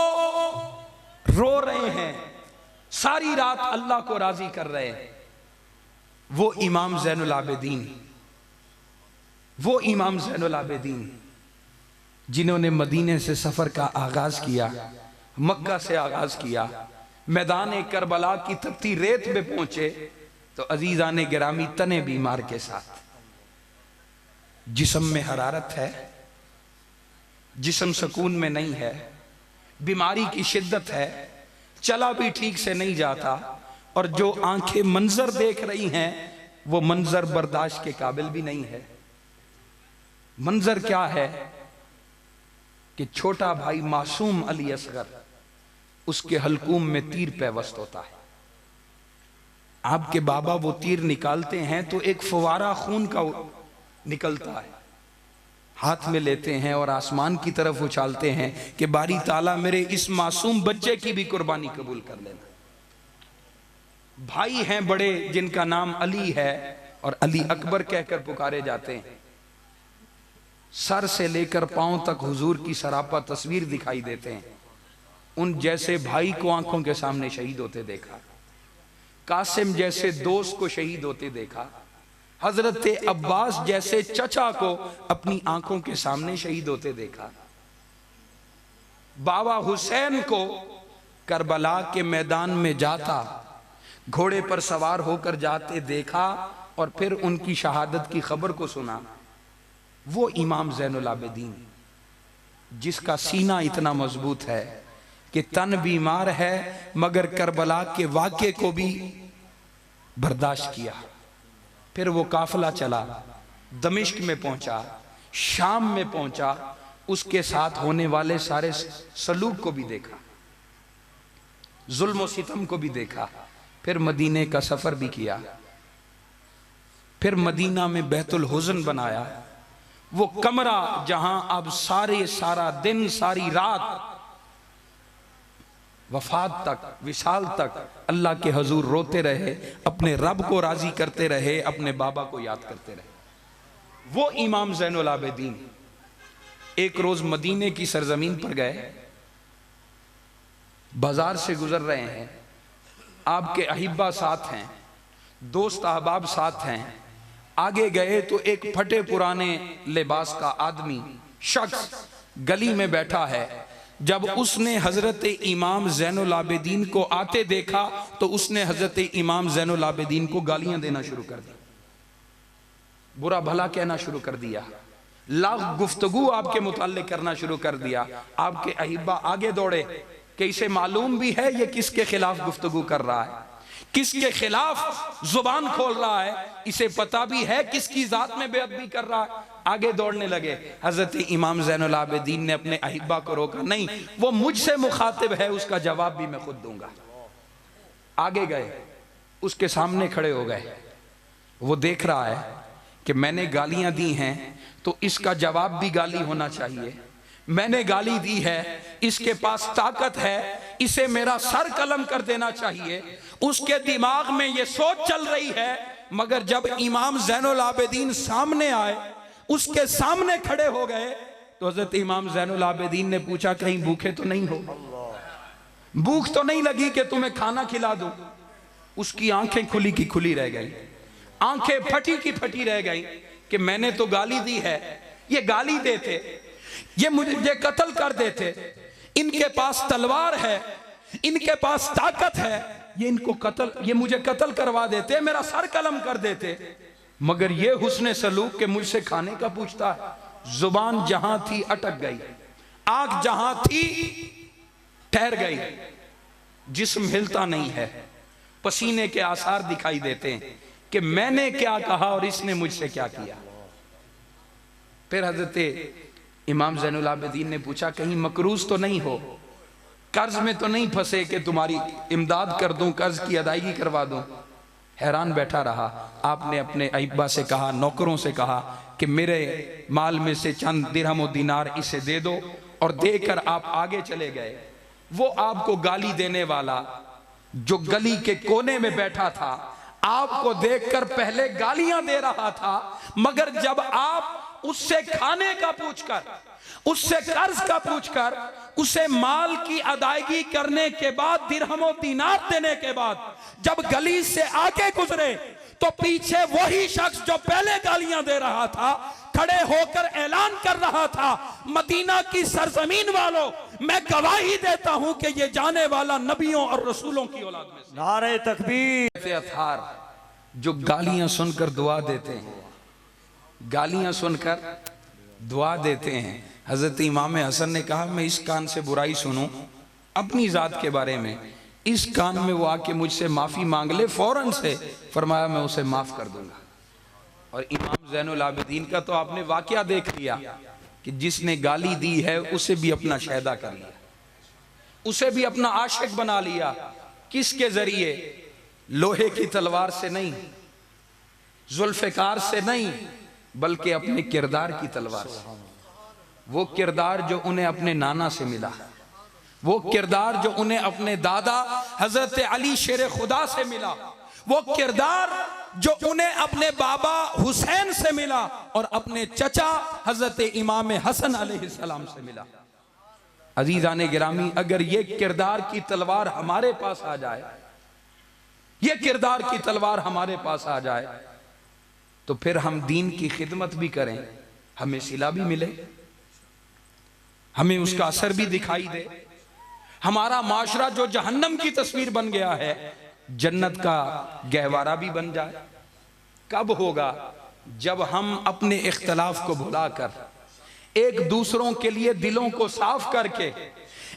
रो रहे हैं, सारी रात अल्लाह को राजी कर रहे हैं। वो इमाम ज़ैनुल आबिदीन, वो इमाम ज़ैनुल आबिदीन जिन्होंने मदीने से सफर का आगाज किया, मक्का से आगाज किया, मैदान करबला की तपती रेत में पहुंचे तो अजीजान गिरामी तने बीमार के साथ, जिस्म में हरारत है, जिस्म सुकून में नहीं है, बीमारी की शिद्दत है, चला भी ठीक से नहीं जाता, और जो आंखें मंजर देख रही हैं वो मंजर बर्दाश्त के काबिल भी नहीं है। मंजर क्या है कि छोटा भाई मासूम अली असगर, उसके हलकूम में तीर पैवस्त होता है। आपके बाबा वो तीर निकालते हैं तो एक फवारा खून का निकलता है, हाथ में लेते हैं और आसमान की तरफ उछालते हैं कि बारी ताला मेरे इस मासूम बच्चे की भी कुर्बानी कबूल कर लेना। भाई हैं बड़े जिनका नाम अली है और अली अकबर कहकर पुकारे जाते हैं। सर से लेकर पांव तक हुजूर की सरापा तस्वीर दिखाई देते हैं। उन जैसे भाई को आंखों के सामने शहीद होते देखा, कासिम जैसे दोस्त को शहीद होते देखा, हजरत अब्बास जैसे चचा को अपनी आंखों के सामने शहीद होते देखा, बाबा हुसैन को करबला के मैदान में जाता घोड़े पर सवार होकर जाते देखा और फिर उनकी शहादत की खबर को सुना। वो इमाम ज़ैनुल आबिदीन जिसका सीना इतना मजबूत है कि तन बीमार है मगर करबला के वाक़े को भी बर्दाश्त किया। फिर वो काफिला चला, दमिश्क में पहुंचा, शाम में पहुंचा, उसके साथ होने वाले सारे सलूक को भी देखा, जुल्म और सितम को भी देखा। फिर मदीने का सफर भी किया, फिर मदीना में बैतुल हुज़न बनाया, वो कमरा जहां अब सारा दिन सारी रात वफात तक, विशाल तक अल्लाह के हजूर रोते रहे, अपने रब को राजी करते रहे, अपने बाबा को याद करते रहे। वो इमाम ज़ैनुल आबिदीन एक रोज मदीने की सरजमीन पर गए, बाजार से गुजर रहे हैं, आपके अहिब्बा साथ हैं, दोस्त अहबाब साथ हैं। आगे गए तो एक फटे पुराने लिबास का आदमी शख्स गली में बैठा है। जब उसने हजरत इमाम ज़ैनुल आबिदीन को आते देखा तो उसने हजरत इमाम ज़ैनुल आबिदीन को गालियां देना शुरू कर दी, बुरा भला कहना शुरू कर दिया, लाख गुफ्तगू आपके मुताल्लिक करना शुरू कर दिया। आपके अहिब्बा आगे दौड़े कि इसे मालूम भी है ये किसके खिलाफ गुफ्तगू कर रहा है, किसके खिलाफ जुबान खोल रहा है, इसे पता भी है किसकी जात में बेअदबी कर रहा है। आगे दौड़ने लगे। हजरत इमाम ज़ैनुल आबिदीन ने अपने अहिब्बा को रोका, नहीं वो मुझसे मुखातिब है, उसका जवाब भी मैं खुद दूंगा। आगे गए, उसके सामने खड़े हो गए। वो देख रहा है कि मैंने गालियां दी हैं तो इसका जवाब भी गाली होना चाहिए। मैंने गाली दी है, इसके पास ताकत है, इसे मेरा सर कलम कर देना चाहिए। उसके दिमाग में ये सोच चल रही है, मगर जब इमाम ज़ैनुल आबिदीन सामने आए, उसके सामने खड़े हो गए तो हजरत इमाम ज़ैनुल आबिदीन ने पूछा कहीं भूखे तो नहीं हो, भूख तो नहीं लगी कि तुम्हें खाना खिला दूं। उसकी आंखें खुली की खुली रह गई, आंखें फटी की फटी रह गई कि मैंने तो गाली दी है, ये गाली देते, ये मुझे कत्ल कर देते, इनके पास तलवार है, इनके पास ताकत है, ये इनको कत्ल, ये मुझे कत्ल करवा देते, मेरा सर कलम कर देते। मगर ये हुस्ने सलूक के मुझसे खाने का पूछता है। जुबान जहां थी अटक गई, आंख जहां थी ठहर गई, जिस्म हिलता नहीं है, पसीने के आसार दिखाई देते हैं कि मैंने क्या कहा और इसने मुझसे क्या किया। फिर हजरत इमाम ज़ैनुल आबिदीन ने पूछा कहीं मकरूज तो नहीं हो, कर्ज में तो नहीं फंसे कि तुम्हारी इमदाद कर दूं, कर्ज की अदायगी करवा दूं। हैरान बैठा रहा। आपने अपने अहिब्बा से कहा, नौकरों से कहा कि मेरे माल में से चंद दिरहम और दिनार इसे दे दो, और देकर आप आगे चले गए। वो आपको गाली देने वाला जो गली के कोने में बैठा था, आपको देखकर पहले गालियां दे रहा था, मगर जब आप उससे खाने का पूछकर, उससे कर्ज का पूछकर, उसे माल की अदायगी करने के बाद, दिरहमों दीनार देने के बाद जब गली से आगे गुजरे, तो पीछे वही शख्स जो पहले गालियां दे रहा था खड़े होकर ऐलान कर रहा था, मदीना की सरजमीन वालों, मैं गवाही देता हूं कि ये जाने वाला नबियों और रसूलों की औलाद में से। नारे तकबीर। अथार जो गालियां सुनकर दुआ देते हैं, गालियां सुनकर दुआ देते हैं। हजरत इमाम हसन ने कहा, मैं इस कान से बुराई सुनूं अपनी जात के बारे में, इस कान में वो आके मुझसे माफी मांग ले फौरन से, फरमाया मैं उसे माफ कर दूंगा। और इमाम ज़ैनुल आबिदीन का तो आपने वाकया देख लिया कि जिसने गाली दी है उसे भी अपना शहदा कर लिया, उसे भी अपना आशिक बना लिया। किसके जरिए? लोहे की तलवार से नहीं, जुल्फ़िकार से नहीं, बल्कि अपने किरदार की तलवार से। वो किरदार जो उन्हें अपने नाना से मिला, वो किरदार जो उन्हें अपने दादा हजरत अली शेर खुदा से मिला, वो किरदार जो उन्हें अपने बाबा हुसैन से मिला और अपने चचा हजरत इमाम हसन अलैहिस्सलाम से मिला। अजीज़ाने गिरामी, अगर ये किरदार की तलवार हमारे पास आ जाए, ये किरदार की तलवार हमारे पास आ जाए, तो फिर हम दीन की खिदमत भी करें, हमें सिला भी मिले, हमें उसका असर भी दिखाई दे। हमारा माशरा जो जहन्नम की तस्वीर बन गया है, जन्नत का गहवारा भी बन जाए। कब होगा? जब हम अपने इख्तलाफ को भुलाकर, एक दूसरों के लिए दिलों को साफ करके,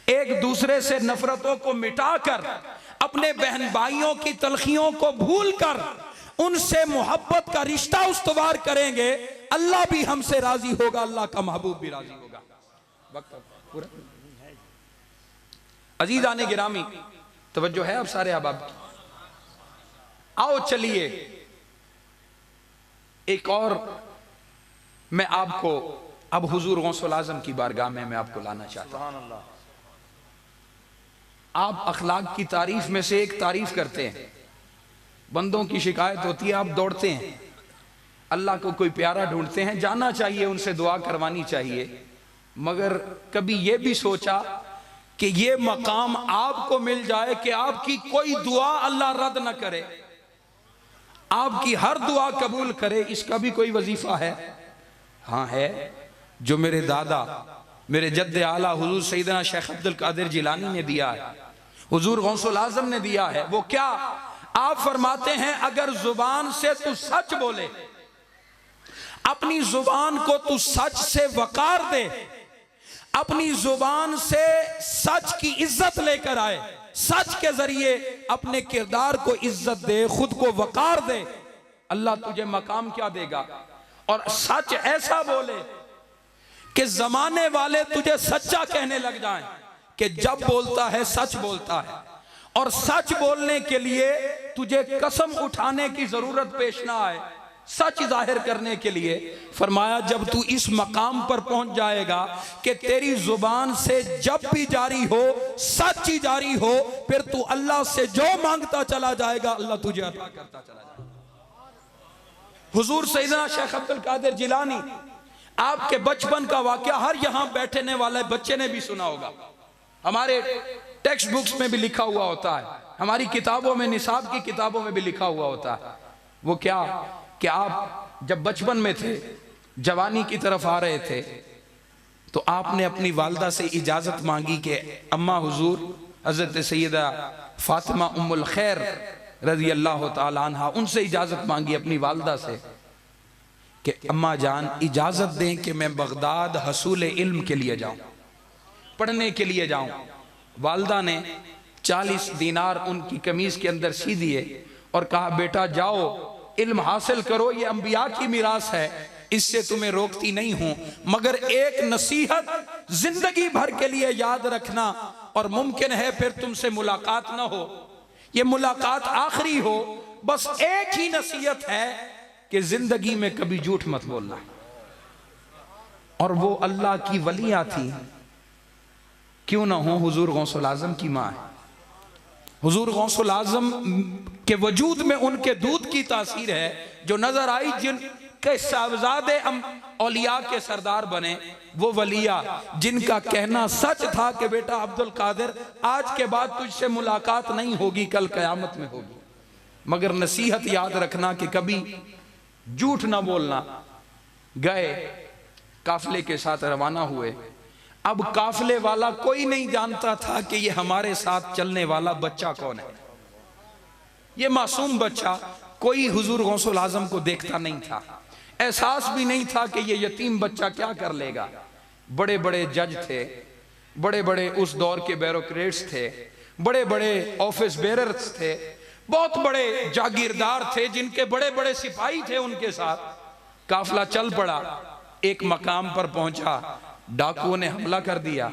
एक दूसरे से नफरतों को मिटाकर, अपने बहन भाइयों की तलखियों को भूलकर उनसे मोहब्बत का रिश्ता उस्तवार करेंगे, अल्लाह भी हमसे राजी होगा, अल्लाह का महबूब भी राजी होगा। वक्त पूरा। अजीज़ाने गिरामी, तवज्जो है अब सारे अहबाब की। आओ चलिए एक और मैं आपको अब हुजूर गौसुल आज़म की बारगाह में मैं आपको लाना चाहता हूं। आप अखलाक की तारीफ में से एक तारीफ करते हैं, बंदों की शिकायत होती है, आप दौड़ते हैं, अल्लाह को कोई प्यारा ढूंढते हैं, जाना चाहिए, उनसे दुआ करवानी चाहिए, मगर कभी यह भी सोचा कि ये मकाम आपको मिल जाए कि आपकी कोई दुआ अल्लाह रद्द न करे, आपकी हर दुआ कबूल करे, इसका भी कोई वजीफा है? हाँ है, जो मेरे दादा, मेरे जद्दे आला हुजूर सैयदना शेख अब्दुल कादिर जिलानी ने दिया है, हुजूर गौसुल आज़म ने दिया है। वो क्या? आप फरमाते हैं, अगर जुबान से तू सच बोले, अपनी जुबान को तू सच से वकार दे, अपनी जुबान से सच की इज्जत लेकर आए, सच के जरिए अपने किरदार को इज्जत दे, खुद को वकार दे, अल्लाह तुझे मकाम क्या देगा? और सच ऐसा बोले कि जमाने वाले तुझे सच्चा कहने लग जाएं कि जब बोलता है सच बोलता है। और सच बोलने के लिए तुझे कसम उठाने की जरूरत पेश ना आए, सच जाहिर करने के लिए फरमाया, जब तू इस मकाम पर पहुंच जाएगा कि तेरी जुबान से जब भी जारी हो सच ही जारी हो, फिर तू अल्लाह से जो मांगता चला जाएगा, अल्लाह तुझे अता करता चला जाएगा। हुजूर सैयदना शेख अब्दुल कादिर जिलानी, आपके बचपन का वाकया हर यहां बैठने वाले बच्चे ने भी सुना होगा, हमारे टेक्स्ट बुक्स में भी लिखा हुआ होता है, हमारी किताबों में, निसाब की किताबों में भी लिखा हुआ होता है। वो क्या कि आप जब बचपन में थे, जवानी की तरफ आ रहे थे, तो आपने अपनी वालदा से इजाजत मांगी कि अम्मा हुजूर हजरत सैयदा फातिमा उम्मुल खैर रजी अल्लाह ताला अन्हा, उनसे इजाजत मांगी अपनी वालदा से कि अम्मा जान इजाजत दें कि मैं बगदाद हसूल इल्म के लिए जाऊं, पढ़ने के लिए जाऊं। वालदा ने 40 दीनार उनकी कमीज के अंदर सी दिए और कहा, बेटा जाओ इल्म हासिल करो, ये अंबिया की मिरास है, इससे तुम्हें रोकती नहीं हूं, मगर एक नसीहत जिंदगी भर के लिए याद रखना, और मुमकिन है फिर तुमसे मुलाकात ना हो, ये मुलाकात आखिरी हो, बस एक ही नसीहत है कि जिंदगी में कभी झूठ मत बोलना। और वो अल्लाह की वलिया थी, क्यों ना हो, हुजूर गौसुल आजम की मां है, हुजूर गौसुल आजम के वजूद में उनके दूध की तासीर है जो नजर आई, जिनके साहबजादे औलिया के सरदार बने, वो वलिया जिनका कहना सच था कि बेटा अब्दुल कादिर आज के बाद तुझसे मुलाकात नहीं होगी, कल कयामत में होगी, मगर नसीहत याद रखना कि कभी झूठ ना बोलना। गए, काफिले के साथ रवाना हुए। अब काफिले वाला कोई नहीं जानता था कि ये हमारे साथ चलने वाला बच्चा कौन है। ये मासूम बच्चा कोई हुजूर गौसुल आजम को देखता नहीं था, एहसास भी नहीं था कि ये यतीम बच्चा क्या कर लेगा। बड़े बड़े जज थे, बड़े बड़े उस दौर के ब्यूरोक्रेट्स थे, बड़े बड़े ऑफिस बेरर्स थे, बहुत बड़े जागीरदार थे जिनके बड़े बड़े सिपाही थे उनके साथ। काफिला चल पड़ा, एक मकाम पर पहुंचा, डाकुओं ने हमला कर दिया।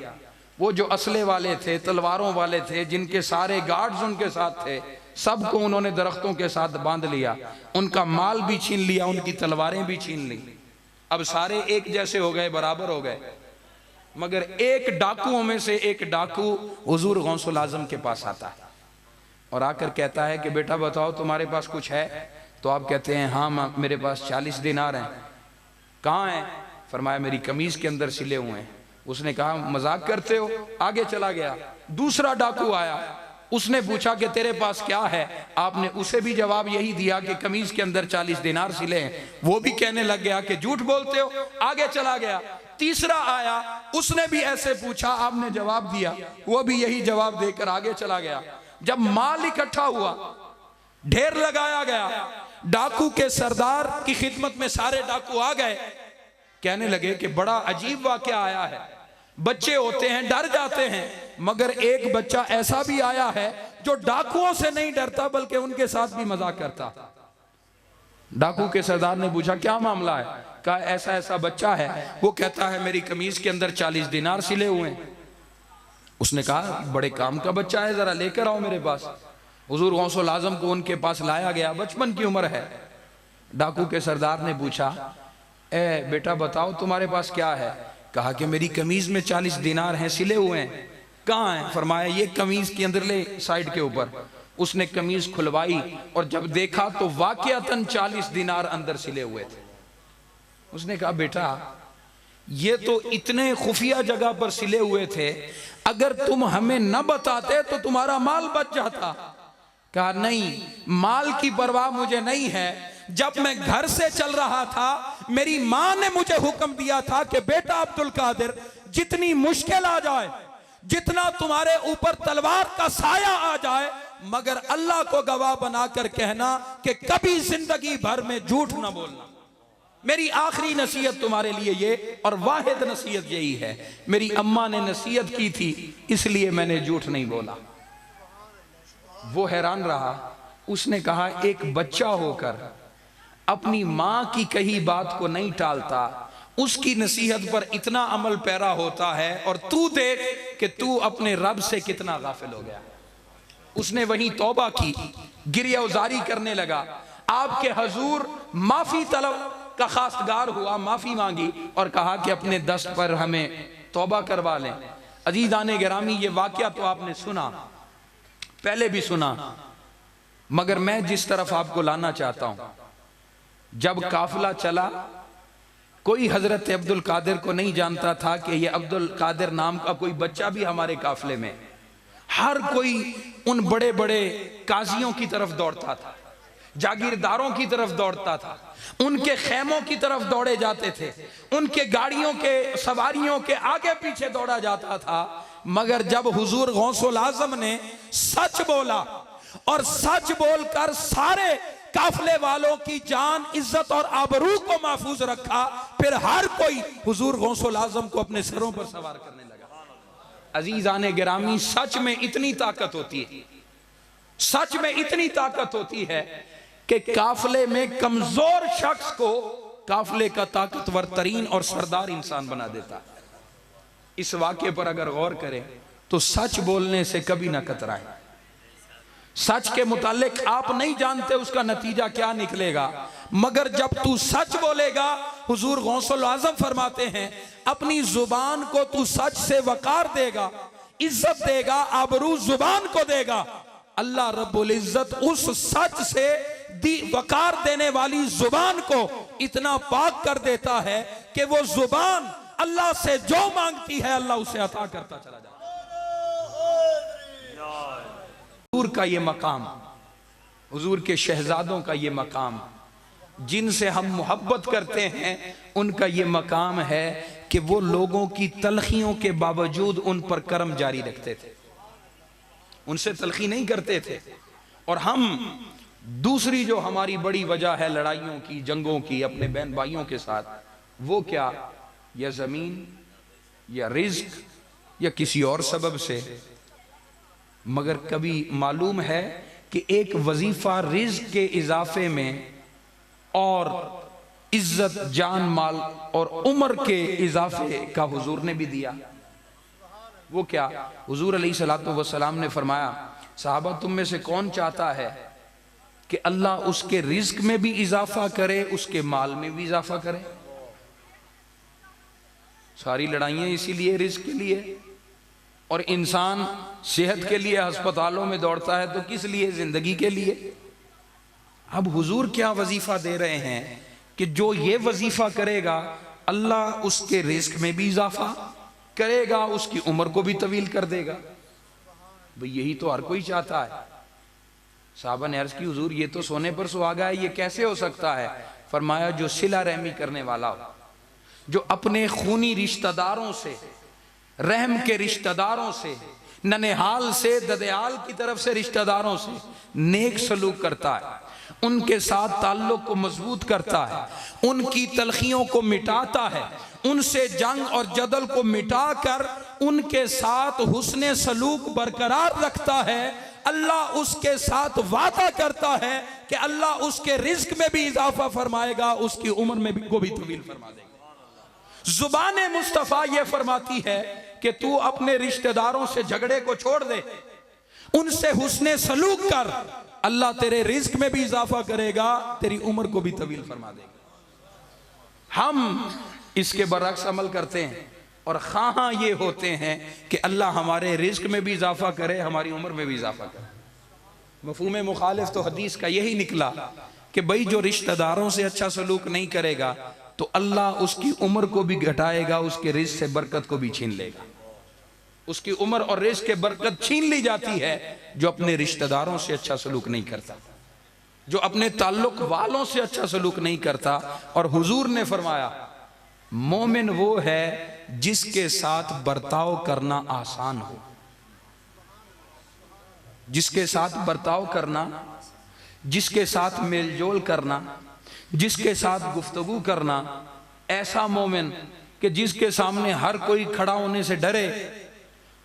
वो जो असले वाले थे, तलवारों वाले थे, जिनके सारे गार्ड्स उनके साथ थे, सबको उन्होंने दरख्तों के साथ बांध लिया, उनका माल भी छीन लिया, उनकी तलवारें भी छीन ली। अब सारे एक जैसे हो गए, बराबर हो गए, मगर एक डाकुओं में से एक डाकू हुजूर गौसुल आजम के पास आता है और आकर कहता है कि बेटा बताओ तुम्हारे पास कुछ है? तो आप कहते हैं हाँ मेरे पास 40 दिनार हैं। कहाँ हैं? फरमाया मेरी कमीज के अंदर सिले हुए हैं। उसने कहा मजाक करते हो, आगे चला गया। दूसरा डाकू आया, उसने पूछा कि तेरे पास क्या है? आपने उसे भी जवाब यही दिया कि कमीज के अंदर 40 दिनार सिले हैं। वो भी कहने लग गया कि झूठ बोलते हो, आगे चला गया। तीसरा आया, उसने भी ऐसे पूछा, आपने जवाब दिया, वो भी यही जवाब देकर आगे चला गया। जब माल इकट्ठा हुआ, ढेर लगाया गया, डाकू के सरदार की खिदमत में सारे डाकू आ गए। कहने लगे कि बड़ा अजीब वाकया आया है। बच्चे होते हैं डर जाते हैं, मगर एक बच्चा ऐसा भी आया है जो डाकुओं से नहीं डरता बल्कि उनके साथ भी मजाक करता। डाकू के सरदार ने पूछा क्या मामला है? कहा ऐसा ऐसा बच्चा है, वो कहता है मेरी कमीज के अंदर 40 दिनार सिले हुए हैं। उसने कहा बड़े काम का बच्चा है, जरा लेकर आओ मेरे पास। हुजूर गौसुल आजम को उनके पास लाया गया, बचपन की उम्र है। डाकू के सरदार ने पूछा ए बेटा बताओ तुम्हारे पास क्या है? कहा कि मेरी कमीज में 40 दिनार हैं, सिले हुए हैं। कहाँ हैं? फरमाया ये कमीज के अंदर ले, साइड के ऊपर। उसने कमीज खुलवाई और जब देखा तो वाकयातन 40 दिनार अंदर सिले हुए थे। उसने कहा बेटा ये तो इतने खुफिया जगह पर सिले हुए थे, अगर तुम हमें न बताते तो तुम्हारा माल बच जाता। कहा नहीं, माल की परवाह मुझे नहीं है। जब मैं घर से चल रहा था, मेरी मां ने मुझे हुक्म दिया था कि बेटा अब्दुल कादिर, जितनी मुश्किल आ जाए, जितना तुम्हारे ऊपर तलवार का साया आ जाए, मगर अल्लाह को गवाह बनाकर कहना कि कभी जिंदगी भर में झूठ ना बोलना। मेरी आखिरी नसीहत तुम्हारे लिए ये, और वाहिद नसीहत यही है। मेरी अम्मा ने नसीहत की थी, इसलिए मैंने झूठ नहीं बोला। वो हैरान रहा। उसने कहा एक बच्चा होकर अपनी मां की कही बात को नहीं टालता, उसकी नसीहत पर इतना अमल पैरा होता है, और तू देख कि तू अपने रब से कितना गाफिल हो गया। उसने वहीं तौबा की, गिरिया उजारी करने लगा, आपके हुजूर माफी तलब का खासगार हुआ, माफी मांगी और कहा कि अपने दस्त पर हमें तौबा करवा लें। अजीज़ाने गिरामी, ये वाकया तो आपने सुना, पहले भी सुना, मगर मैं जिस तरफ आपको लाना चाहता हूं, जब काफिला चला, कोई हजरत अब्दुल कादिर को नहीं जानता था कि ये अब्दुल कादिर नाम का कोई बच्चा भी हमारे काफिले में। हर कोई उन बड़े बड़े काजियों की तरफ दौड़ता था, जागीरदारों की तरफ दौड़ता था, उनके खेमों की तरफ दौड़े जाते थे, उनके गाड़ियों के सवारियों के आगे पीछे दौड़ा जाता था। मगर जब हुजूर गौसुल आजम ने सच बोला और सच बोलकर सारे काफिले वालों की जान, इज्जत और आबरू को महफूज रखा, फिर हर कोई हुजूर गौसुल आजम को अपने सरों पर सवार करने लगा। अजीज़ाने गिरामी, सच में इतनी ताकत होती है, सच में इतनी ताकत होती है कि काफिले में कमजोर शख्स को काफिले का ताकतवर तरीन और सरदार इंसान बना देता है। इस वाक्य पर अगर गौर करें तो सच बोलने से कभी ना कतराएं। सच के मुतालिक आप नहीं जानते उसका नतीजा क्या निकलेगा, मगर जब तू सच बोलेगा, हुजूर गौसुल आजम फरमाते हैं, अपनी जुबान को तू सच से वकार देगा, इज्जत देगा, आबरू जुबान को देगा, अल्लाह रब्बुल इज्जत उस सच से वकार देने वाली जुबान को इतना पाक कर देता है कि वो जुबान अल्लाह से जो मांगती है अल्लाह उसे अता करता चला जाता है। हुजूर का ये मकाम, हुजूर के शहजादों का ये मकाम, जिनसे हम मोहब्बत करते हैं उनका ये मकाम है कि वो लोगों की तलखियों के बावजूद उन पर कर्म जारी रखते थे, उनसे तलखी नहीं करते थे। और हम दूसरी जो हमारी बड़ी वजह है लड़ाइयों की, जंगों की अपने बहन भाइयों के साथ, वो क्या, या जमीन या रिज्क या किसी और सबब से। मगर कभी मालूम है कि एक वजीफा रिज्क के इजाफे में और इज्जत, जान, माल और उम्र के इजाफे का हुजूर ने भी दिया। वो क्या, हुजूर अलैहिस्सलातु वस्सलाम ने फरमाया, साहबा तुम में से कौन चाहता है कि अल्लाह उसके रिज्क में भी इजाफा करे, उसके माल में भी इजाफा करे। सारी लड़ाइयां इसीलिए रिज्क के लिए। और इंसान सेहत के लिए अस्पतालों में दौड़ता है तो किस लिए, जिंदगी के लिए। अब हुजूर क्या वजीफा दे रहे हैं कि जो ये वजीफा करेगा अल्लाह उसके रिज्क में भी इजाफा करेगा, उसकी उम्र को भी तवील कर देगा। भाई यही तो हर कोई चाहता है। साहबा ने अर्ज की, हुजूर ये तो सोने पर सुहागा है, ये कैसे हो सकता है। फरमाया, जो सिला रहमी करने वाला हो, जो अपने खूनी रिश्तेदारों से, रहम के रिश्तेदारों से, ननेहाल से ददयाल की तरफ से रिश्तेदारों से नेक सलूक करता है, उनके साथ ताल्लुक को मजबूत करता है, उनकी तलखियों को मिटाता है, उनसे जंग और जदल को मिटाकर उनके साथ हुस्ने सलूक बरकरार रखता है, अल्लाह उसके साथ वादा करता है कि अल्लाह उसके रिज्क में भी इजाफा फरमाएगा, उसकी उम्र में भी को भी तवील फरमा देगा। जुबान मुस्तफा ये फरमाती है कि तू अपने रिश्तेदारों से झगड़े को छोड़ दे, उनसे हुस्ने सलूक कर, अल्लाह तेरे रिज्क में भी इजाफा करेगा, तेरी उम्र को भी तवील फरमा देगा। हम इसके बरअक्स अमल करते हैं और ख़ाहाँ ये होते हैं कि अल्लाह हमारे रिज्क में भी इजाफा करे, हमारी उम्र में भी इजाफा करे। मफहूम मुखालिफ तो हदीस का यही निकला कि भाई जो रिश्तेदारों से अच्छा सलूक नहीं करेगा तो अल्लाह उसकी उम्र को भी घटाएगा, उसके रिज्क से बरकत को भी छीन लेगा। उसकी उम्र और रिज्क के बरकत छीन ली जाती है जो अपने रिश्तेदारों से अच्छा सलूक नहीं करता, जो अपने ताल्लुक वालों से अच्छा सलूक नहीं करता। और हुजूर ने फरमाया, मोमिन वो है जिसके साथ बर्ताव करना आसान हो, जिसके साथ बर्ताव करना, जिसके साथ मेलजोल करना, जिसके साथ गुफ्तगू करना, ऐसा मोमिन कि जिसके सामने हर कोई खड़ा होने से डरे,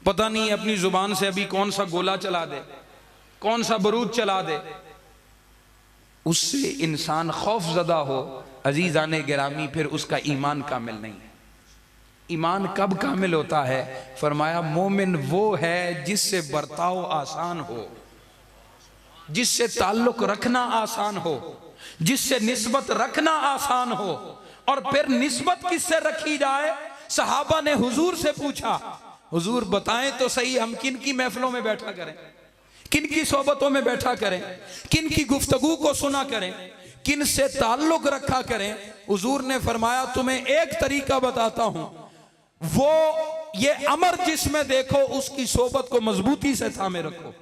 पता नहीं अपनी जुबान से अभी कौन सा गोला चला दे, कौन सा बरूद चला दे, उससे इंसान खौफजदा हो। अजीजाने गिरामी, फिर उसका ईमान कामिल नहीं है। ईमान कब कामिल होता है? फरमाया, मोमिन वो है जिससे बर्ताव आसान हो, जिससे ताल्लुक रखना आसान हो, जिससे निस्बत रखना आसान हो। और फिर निस्बत किससे रखी जाए? सहाबा ने हुजूर से पूछा, हुजूर बताएं तो सही, हम किन की महफिलों में बैठा करें, किन की सोबतों में बैठा करें, किन की गुफ्तगू को सुना करें, किन से ताल्लुक रखा करें? हुजूर ने फरमाया, तुम्हें एक तरीका बताता हूं, वो ये अमर जिसमें देखो उसकी सोबत को मजबूती से थामे रखो।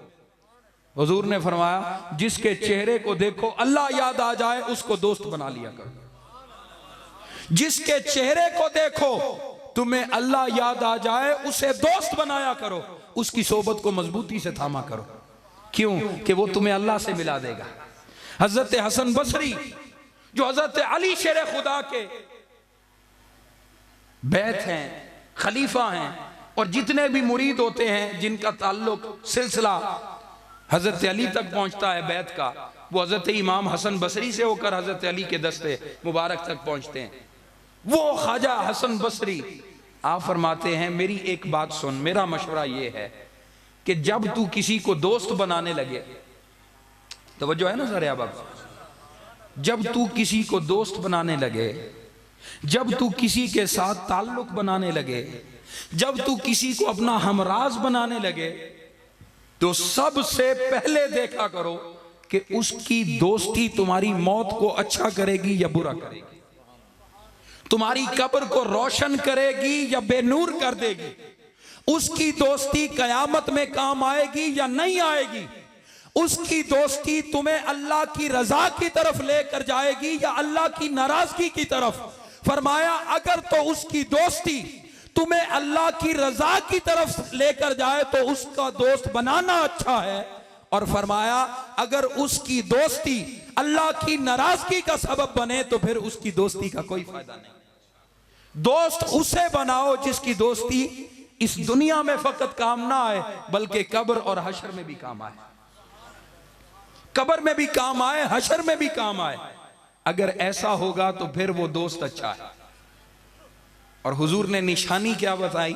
हुजूर ने फरमाया, जिसके चेहरे को देखो अल्लाह याद आ जाए उसको दोस्त बना लिया करो। जिसके चेहरे को देखो तुम्हें अल्लाह याद आ जाए उसे दोस्त बनाया करो, उसकी सोबत को मजबूती से थामा करो। क्यों? कि वो तुम्हें अल्लाह से मिला देगा। हजरत हसन बसरी जो हजरत अली शेर खुदा के बैत हैं, खलीफा हैं, और जितने भी मुरीद होते हैं जिनका ताल्लुक सिलसिला हजरत अली तक पहुंचता है बैत का, वो हजरत इमाम हसन बसरी से होकर हजरत अली के दस्ते मुबारक तक पहुंचते हैं। वो ख्वाजा हसन बसरी आप फरमाते हैं, मेरी एक बात सुन, मेरा मशवरा ये है कि जब तू किसी को दोस्त बनाने लगे, तवज्जो है ना सारे आप, जब तू किसी को दोस्त बनाने लगे, जब तू किसी के साथ ताल्लुक बनाने लगे, जब तू किसी को अपना हमराज बनाने लगे, तो सबसे पहले देखा करो कि उसकी दोस्ती तुम्हारी मौत को अच्छा करेगी या बुरा करेगी, तुम्हारी कब्र को रोशन करेगी या बेनूर कर देगी, उसकी दोस्ती कयामत में काम आएगी या नहीं आएगी, उसकी दोस्ती तुम्हें अल्लाह की रजा की तरफ लेकर जाएगी या अल्लाह की नाराजगी की तरफ। फरमाया अगर तो उसकी दोस्ती तुम्हें अल्लाह की रजा की तरफ लेकर जाए तो उसका दोस्त बनाना अच्छा है, और फरमाया अगर उसकी दोस्ती अल्लाह की नाराजगी का सबब बने तो फिर उसकी दोस्ती का कोई फायदा नहीं। दोस्त उसे बनाओ जिसकी दोस्ती इस दुनिया में फकत काम ना आए बल्कि कब्र और हशर में भी काम आए, कब्र में भी काम आए, हशर में भी काम आए। अगर ऐसा होगा तो फिर वो दोस्त अच्छा है। और हुजूर ने निशानी क्या बताई?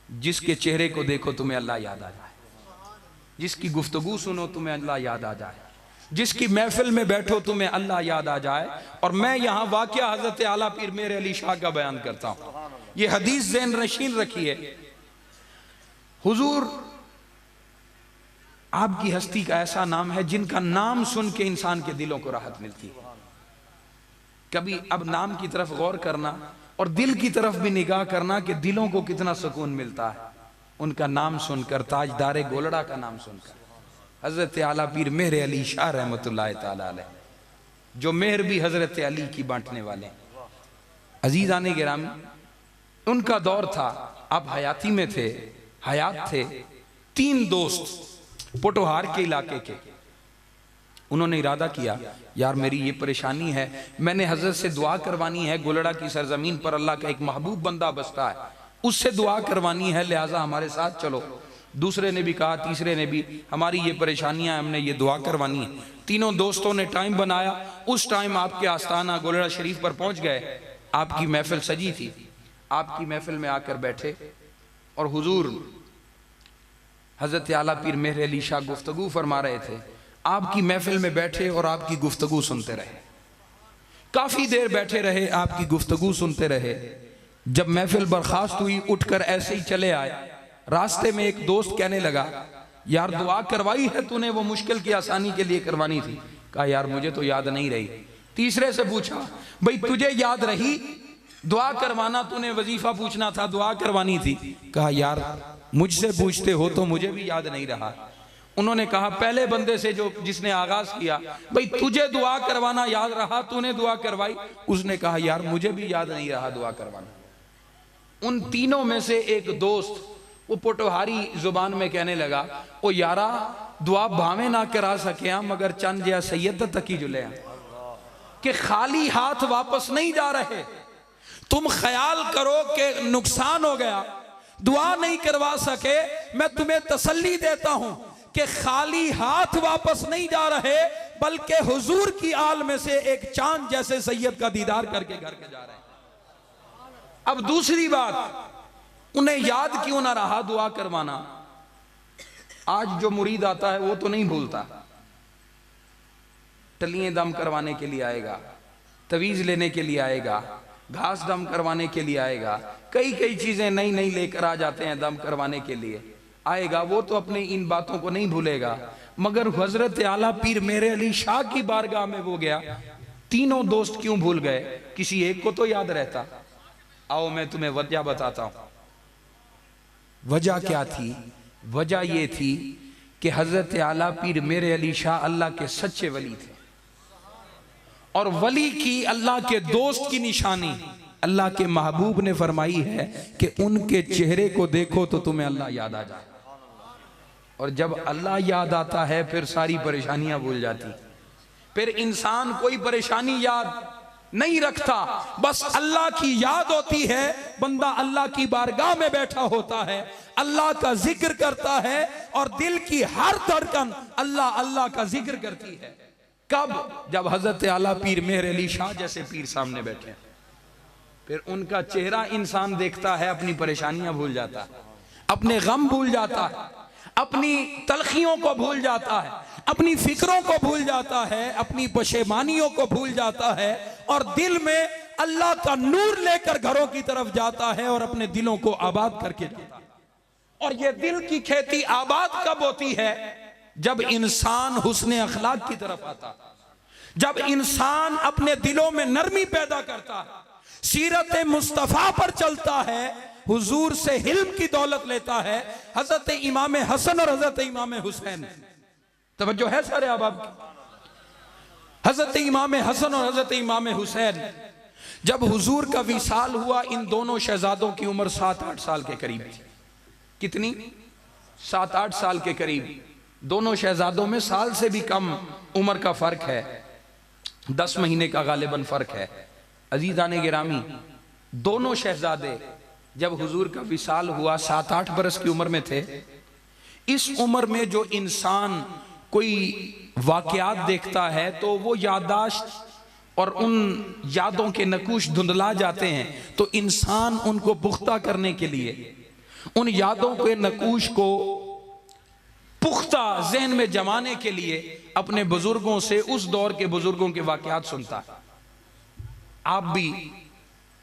जिसके चेहरे को देखो तुम्हें अल्लाह याद आ जाए, जिसकी गुफ्तगू सुनो तुम्हें अल्लाह याद आ जाए, जिसकी महफिल में बैठो तुम्हें अल्लाह याद आ जाए। और मैं यहां वाकया हजरत आला पीर मेरे अली शाह का बयान करता हूं, ये हदीस ज़हन नशीन रखिए। हुजूर आपकी हस्ती का ऐसा नाम है जिनका नाम सुन के इंसान के दिलों को राहत मिलती है। कभी अब नाम की तरफ गौर करना और दिल की तरफ भी निगाह करना कि दिलों को कितना सुकून मिलता है उनका नाम सुनकर, ताजदारे गोलड़ा का नाम सुनकर। हजरत आला पीर मेरे अली शाह रहमतुल्लाह ताला अलैह, जो मेहर भी हजरत अली की बांटने वाले। अजीज़ाने गिरामी, उनका दौर था, आप हयाती में थे, हयात थे। 3 दोस्त पोटोहार के इलाके के, उन्होंने इरादा किया यार मेरी ये परेशानी है, मैंने हजरत से दुआ करवानी है, गोलड़ा की सरजमीन पर अल्लाह का एक महबूब बंदा बसता है, उससे दुआ करवानी है, लिहाजा हमारे साथ चलो। दूसरे ने भी कहा, तीसरे ने भी, हमारी ये परेशानियां, हमने ये दुआ करवानी है। तीनों दोस्तों ने टाइम बनाया, उस टाइम आपके आस्थाना गोलड़ा शरीफ पर पहुंच गए। आपकी महफिल सजी थी, आपकी महफिल में आकर बैठे और हुजूर हजरत आला पीर मेहर अली शाह गुफ्तगू फरमा रहे थे। आपकी महफिल में बैठे और आपकी गुफ्तगू सुनते रहे, काफी देर बैठे रहे, आपकी गुफ्तगू सुनते रहे। जब महफिल बर्खास्त हुई, उठकर ऐसे ही चले आए। रास्ते में एक दोस्त कहने लगा यार दुआ करवाई है तूने, वो मुश्किल की आसानी के लिए करवानी थी। कहा यार मुझे तो याद नहीं रही। तीसरे से पूछा भाई तुझे याद रही? दुआ करवाना तूने, वजीफा पूछना था, दुआ करवानी थी। कहा यार मुझसे पूछते हो तो मुझे भी याद नहीं रहा। उन्होंने कहा पहले बंदे से जो जिसने आगाज किया, भाई तुझे दुआ करवाना याद रहा, तूने दुआ करवाई? उसने कहा यार मुझे भी याद नहीं रहा दुआ करवाना। उन तीनों में से एक दोस्त वो पोटोहारी जुबान में कहने लगा, ओ यारा दुआ भावे ना करा सके मगर चंद या सैयद तकी जुले कि खाली हाथ वापस नहीं जा रहे। तुम ख्याल करो कि नुकसान हो गया, दुआ नहीं करवा सके, मैं तुम्हें तसल्ली देता हूं कि खाली हाथ वापस नहीं जा रहे, बल्कि हुजूर की आल में से एक चांद जैसे सैयद का दीदार करके घर के जा रहे हैं। अब दूसरी बात, उन्हें याद क्यों ना रहा दुआ करवाना? आज जो मुरीद आता है वो तो नहीं भूलता, टलियां दम करवाने के लिए आएगा, तवीज लेने के लिए आएगा, घास दम करवाने के लिए आएगा, कई कई चीजें नई नई लेकर आ जाते हैं दम करवाने के लिए आएगा, वो तो अपने इन बातों को नहीं भूलेगा। मगर हजरत आला पीर मेरे अली शाह की बारगाह में वो गया। तीनों दोस्त क्यों भूल गए? किसी एक को तो याद रहता। आओ मैं तुम्हें वजह बताता हूं। वजह क्या थी? वजह ये थी कि हजरत आला पीर मेरे अली शाह अल्लाह के सच्चे वली थे, और वली की, अल्लाह के दोस्त की निशानी अल्लाह के महबूब ने फरमाई है कि उनके चेहरे को देखो तो तुम्हें अल्लाह याद आ जाए। और जब अल्लाह याद आता है फिर सारी परेशानियां भूल जाती। फिर इंसान कोई परेशानी याद नहीं रखता, बस अल्लाह की याद होती है। बंदा अल्लाह की बारगाह में बैठा होता है, अल्लाह का जिक्र करता है और दिल की हर धड़कन अल्लाह अल्लाह का जिक्र करती है। कब? जब हजरत आला पीर मेहर अली शाह जैसे पीर सामने बैठे, फिर उनका चेहरा इंसान देखता है, अपनी परेशानियां भूल जाता है, अपने गम भूल जाता है, अपनी तलखियों को भूल जाता है, अपनी फिक्रों को भूल जाता है, अपनी पशेमानियों को भूल जाता है, और दिल में अल्लाह का नूर लेकर घरों की तरफ जाता है और अपने दिलों को आबाद करके जाता है। और ये दिल की खेती आबाद कब होती है? जब इंसान हुस्ने अखलाक की तरफ आता, जब इंसान अपने दिलों में नरमी पैदा करता है, सीरत मुस्तफा पर चलता है, हुजूर से हिल्म की दौलत लेता है। हजरत इमाम हसन और हजरत इमाम हुसैन, तवज्जो है सारे अहबाब की, हजरत इमाम हसन और हजरत इमाम हुसैन, जब हुजूर का विसाल हुआ, इन दोनों शहजादों की उम्र 7-8 साल के करीब थी। कितनी? 7-8 साल के करीब। दोनों शहजादों में साल से भी कम उम्र का फर्क है, 10 महीने का गालिबन फर्क है। अजीजान गिरामी, दोनों शहजादे जब हुजूर का विसाल हुआ 7-8 बरस की उम्र में थे। इस उम्र में जो इंसान कोई वाकयात देखता है तो वो यादाश्त और उन यादों के नकूश धुंधला जाते हैं, तो इंसान उनको पुख्ता करने के लिए, उन यादों के नकूश को पुख्ता जहन में जमाने के लिए अपने बुजुर्गों से, उस दौर के बुजुर्गों के वाकयात सुनता है। आप भी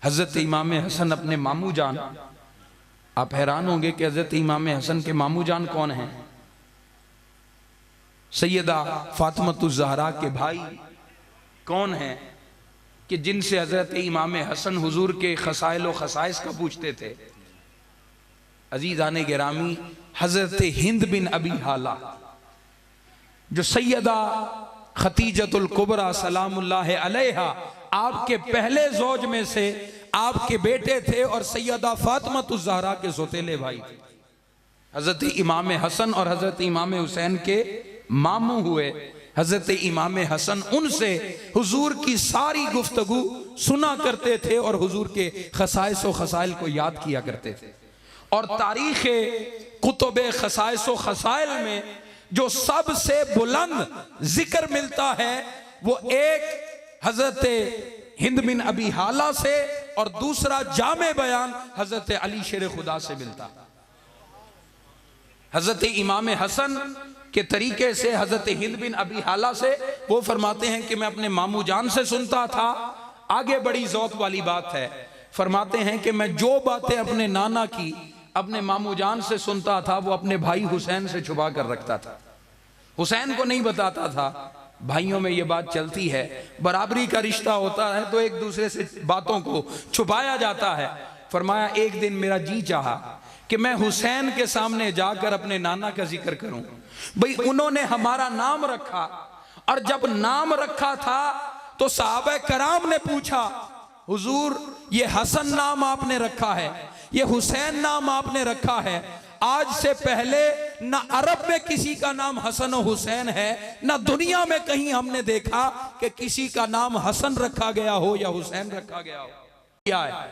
हजरत इमाम हसन अपने मामू जान, आप हैरान होंगे कि हजरत इमाम हसन के मामू जान कौन हैं? सैयदा फातिमतुज़ ज़हरा के भाई कौन हैं कि जिनसे हजरत इमाम हसन हुजूर के खसाइल व खसाइस का पूछते थे? अजीज़ान गिरामी, हजरत हिंद बिन अबी हाला, जो सैयदा खतीजतुल कुबरा सलामुल्लाह अलैहा, आपके पहले ज़ौज में से आपके बेटे थे और सैयदा फातिमतुज़ ज़हरा के सौतेले भाई थे। हजरत इमाम हसन और हजरत इमाम हुसैन के मामू हुए। हजरत इमाम हसन उनसे हुजूर की सारी गुफ्तगू सुना करते थे और हुजूर के खसाइस व खसाइल को याद किया करते थे। और तारीख़ कुतुब खसाइस व खसाइल में जो सबसे बुलंद जिक्र मिलता है वो एक हजरत हिंद बिन अबी हाला से और दूसरा जामे बयान हजरत अली शेर खुदा से मिलता। हजरत इमाम हसन के तरीके से हजरत हिंद बिन अबी हाला से वो फरमाते हैं कि मैं अपने मामू जान से सुनता था। आगे बड़ी ज़ौक़ वाली बात है, फरमाते हैं कि मैं जो बातें अपने नाना की अपने मामू जान से सुनता था वो अपने भाई हुसैन से छुपा कर रखता था, हुसैन को नहीं बताता था। भाइयों में ये बात चलती है, बराबरी का रिश्ता होता है तो एक दूसरे से बातों को छुपाया जाता है। फरमाया एक दिन मेरा जी चाहा कि मैं हुसैन के सामने जाकर अपने नाना का जिक्र करूं। भाई उन्होंने हमारा नाम रखा, और जब नाम रखा था तो सहाबा कराम ने पूछा, हुजूर ये हसन नाम आपने रखा है, ये हुसैन नाम आपने रखा है, आज से पहले ना अरब में किसी का नाम हसन और हुसैन है, ना दुनिया में कहीं हमने देखा कि किसी का नाम हसन रखा गया हो या हुसैन रखा गया हो। क्या है?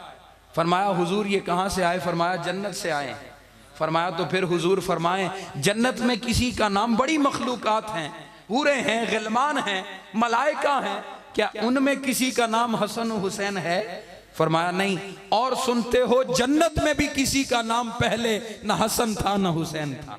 फरमाया हुजूर ये कहां से आए? फरमाया जन्नत से आए। फरमाया तो फिर हुजूर फरमाएं जन्नत में किसी का नाम, बड़ी मखलूकात हैं, हूरे हैं, गिलमान हैं, मलाइका हैं, क्या उनमें किसी का नाम हसन और हुसैन है? फरमाया नहीं। और सुनते हो जन्नत में भी किसी का नाम पहले न हसन था न हुसैन था।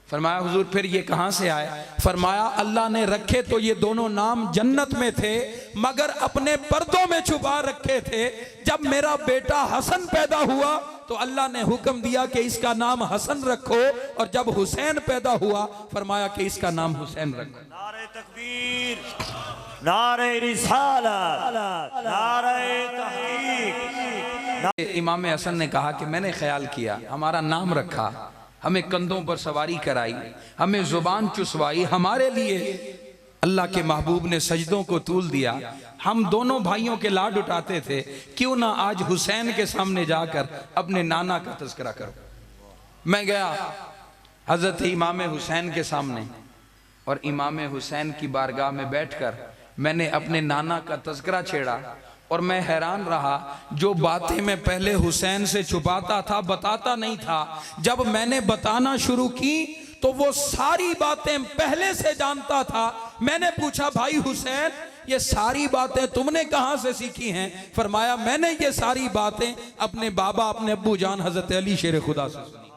फरमाया हुजूर फिर ये कहां से आए? फरमाया अल्लाह ने रखे तो ये दोनों नाम जन्नत में थे, मगर अपने पर्दों में छुपा रखे थे। जब मेरा बेटा हसन पैदा हुआ तो अल्लाह ने हुक्म दिया कि इसका नाम हसन रखो, और जब हुसैन पैदा हुआ फरमाया कि इसका नाम हुसैन रखो। नारे तकबीर, नारे रिसालत, नारे तहकीक। इमाम हसन ने कहा कि मैंने ख्याल किया, हमारा नाम रखा, हमें कंधों पर सवारी कराई, हमें जुबान चुसवाई, हमारे लिए अल्लाह के महबूब ने सजदों को तूल दिया, हम दोनों भाइयों के लाड उठाते थे, क्यों ना आज हुसैन के सामने जाकर अपने नाना का तज़किरा करो। मैं गया हजरत इमाम हुसैन के सामने और इमाम हुसैन की बारगाह में बैठकर मैंने अपने नाना का तज़किरा छेड़ा, और मैं हैरान रहा, जो बातें मैं पहले हुसैन से छुपाता था, बताता नहीं था, जब मैंने बताना शुरू की तो वो सारी बातें पहले से जानता था। मैंने पूछा भाई हुसैन ये सारी बातें तुमने कहां से सीखी हैं? फरमाया मैंने ये सारी बातें अपने बाबा, अपने अब्बू जान हजरत अली शेर खुदा से सुनी,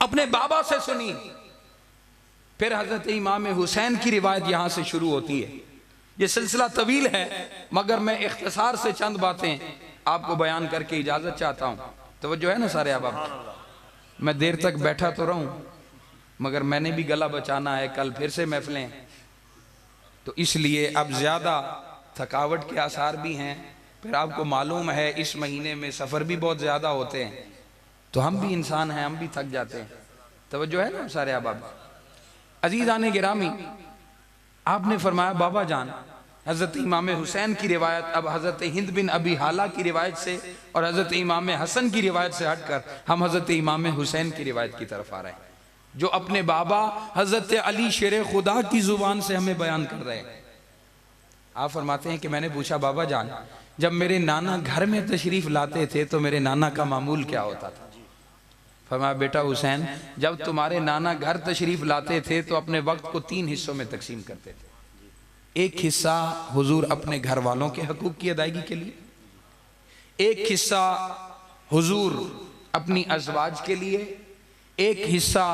अपने बाबा से सुनी। फिर हजरत इमाम हुसैन की रिवायत यहां से शुरू होती है। ये सिलसिला तवील है, मगर मैं इख्तिसार से चंद बातें आपको बयान करके इजाजत चाहता हूं। तो जो है ना सारे अहबाब, मैं देर तक बैठा तो रहूं मगर मैंने भी गला बचाना है, कल फिर से महफिलें, तो इसलिए अब ज़्यादा थकावट के आसार भी हैं। फिर आपको मालूम है इस महीने में सफ़र भी बहुत ज़्यादा होते हैं, तो हम भी इंसान हैं, हम भी थक जाते हैं। तो जो है ना सारे अहबाब, अजीज़ान गिरामी, आपने फरमाया बाबा जान, हज़रत इमाम हुसैन की रिवायत, अब हज़रत हिंद बिन अबी हाला की रिवायत से और हज़रत इमाम हसन की रिवायत से हटकर हम हज़रत इमाम हुसैन की रिवायत की तरफ आ रहे हैं, जो अपने बाबा हज़रत अली शेर खुदा की ज़ुबान से हमें बयान कर रहे हैं। आप फरमाते हैं कि मैंने पूछा बाबा जान, जब मेरे नाना घर में तशरीफ़ लाते थे तो मेरे नाना का मामूल क्या होता था? फरमाया बेटा हुसैन, जब तुम्हारे नाना घर तशरीफ़ लाते थे तो अपने वक्त को 3 हिस्सों में तकसीम करते थे। एक हिस्सा हुजूर अपने घर वालों के हकूक़ की अदायगी के लिए, एक हिस्सा हुजूर अपनी अज़वाज के लिए, एक हिस्सा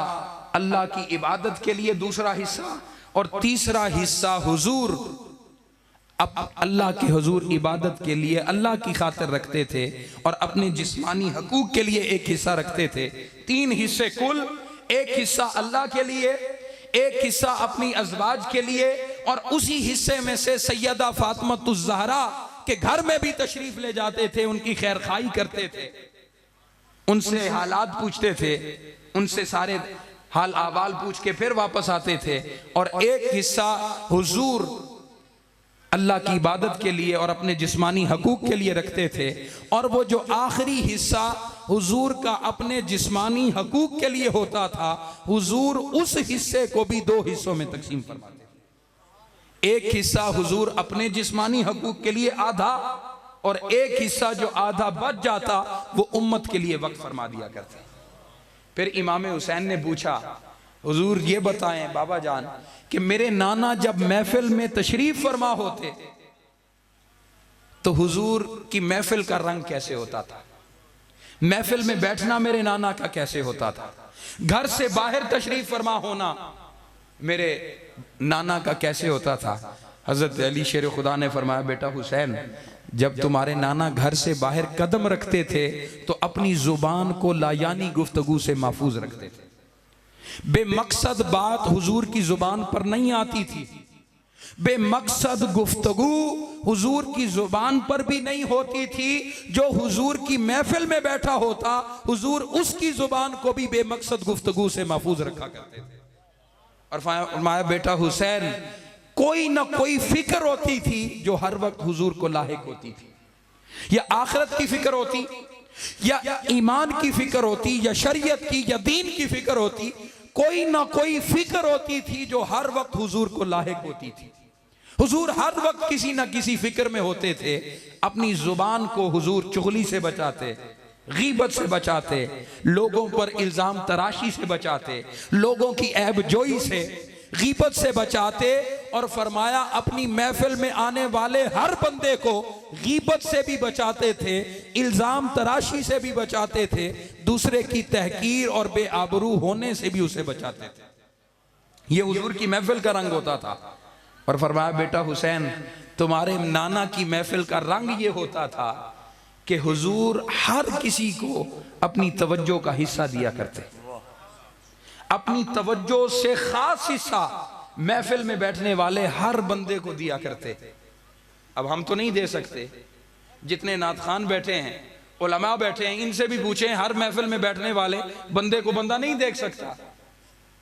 अल्लाह की इबादत के लिए, दूसरा हिस्सा, और तीसरा हिस्सा हुजूर अब अल्लाह के हुजूर इबादत के लिए अल्लाह की खातिर रखते थे और अपने जिस्मानी हकूक़ के लिए एक हिस्सा रखते थे। 3 हिस्से कुल, एक हिस्सा अल्लाह के लिए, एक हिस्सा अपनी अज़वाज के लिए, और उसी हिस्से में से सैयदा फातिमातुज़ ज़हरा के घर में भी तशरीफ ले जाते थे, उनकी खैर खाई करते थे, उनसे हालात पूछते थे, उनसे सारे हाल अहवाल पूछ के फिर वापस आते थे। और एक हिस्सा हुजूर अल्लाह की इबादत के लिए और अपने जिस्मानी हकूक़ के लिए रखते थे, और वो जो आखिरी हिस्सा हुजूर का अपने जिस्मानी हकूक़ के लिए होता था, हुजूर उस हिस्से को भी 2 हिस्सों में तकसीम फरमाते थे। एक हिस्सा हुजूर अपने जिस्मानी हकूक़ के लिए आधा, और एक हिस्सा जो आधा बच जाता वो उम्मत के लिए वक्फ फरमा दिया करते। फिर इमाम हुसैन ने पूछा, हुजूर ये बताएं बाबा जान कि मेरे नाना जब महफिल में तशरीफ फरमा होते तो हुजूर की महफिल का रंग कैसे होता था? महफिल में बैठना मेरे नाना का कैसे होता था? घर से बाहर तशरीफ फरमा होना मेरे नाना का कैसे होता था? हजरत अली शेर खुदा ने फरमाया, बेटा हुसैन, जब तुम्हारे नाना घर से बाहर कदम रखते थे तो अपनी जुबान को लायानी गुफ्तगू से महफूज रखते थे। बेमकसद बात हुजूर की जुबान पर नहीं आती थी, बेमकसद गुफ्तगू हुजूर की जुबान पर भी नहीं होती थी। जो हुजूर की महफिल में बैठा होता, हुजूर उसकी जुबान को भी बेमकसद गुफ्तगू से महफूज रखा करते थे। और फरमाया, बेटा हुसैन, कोई ना कोई फिक्र होती थी जो हर वक्त हुजूर को लाहिक होती थी, या आखिरत की फिक्र होती, या ईमान की फिक्र होती, या शरीयत की या दीन की फिक्र होती, कोई ना कोई फिक्र होती थी जो हर वक्त हुजूर को लाहिक होती थी। हुजूर हर वक्त किसी ना किसी फिक्र में होते थे। अपनी जुबान को हुजूर चुगली से बचाते, गीबत से बचाते, लोगों पर इल्जाम तराशी से बचाते, लोगों की ऐब जोई से, गीबत से बचाते। और फरमाया, अपनी महफिल में आने वाले हर बंदे को गीबत से भी बचाते थे, इल्जाम तराशी से भी बचाते थे, दूसरे की तहकीर और बेआबरू होने से भी उसे बचाते थे। ये हुजूर की महफिल का रंग होता था। और फरमाया, बेटा हुसैन, तुम्हारे नाना की महफिल का रंग ये होता था कि हुजूर हर किसी को अपनी तवज्जो का हिस्सा दिया करते, अपनी तवज्जो से खास हिस्सा महफिल में बैठने वाले हर बंदे को दिया करते। अब हम तो नहीं दे सकते, जितने नात खान बैठे हैं, उलमा बैठे हैं, इनसे भी पूछें, हर महफिल में बैठने वाले बंदे को बंदा नहीं देख सकता।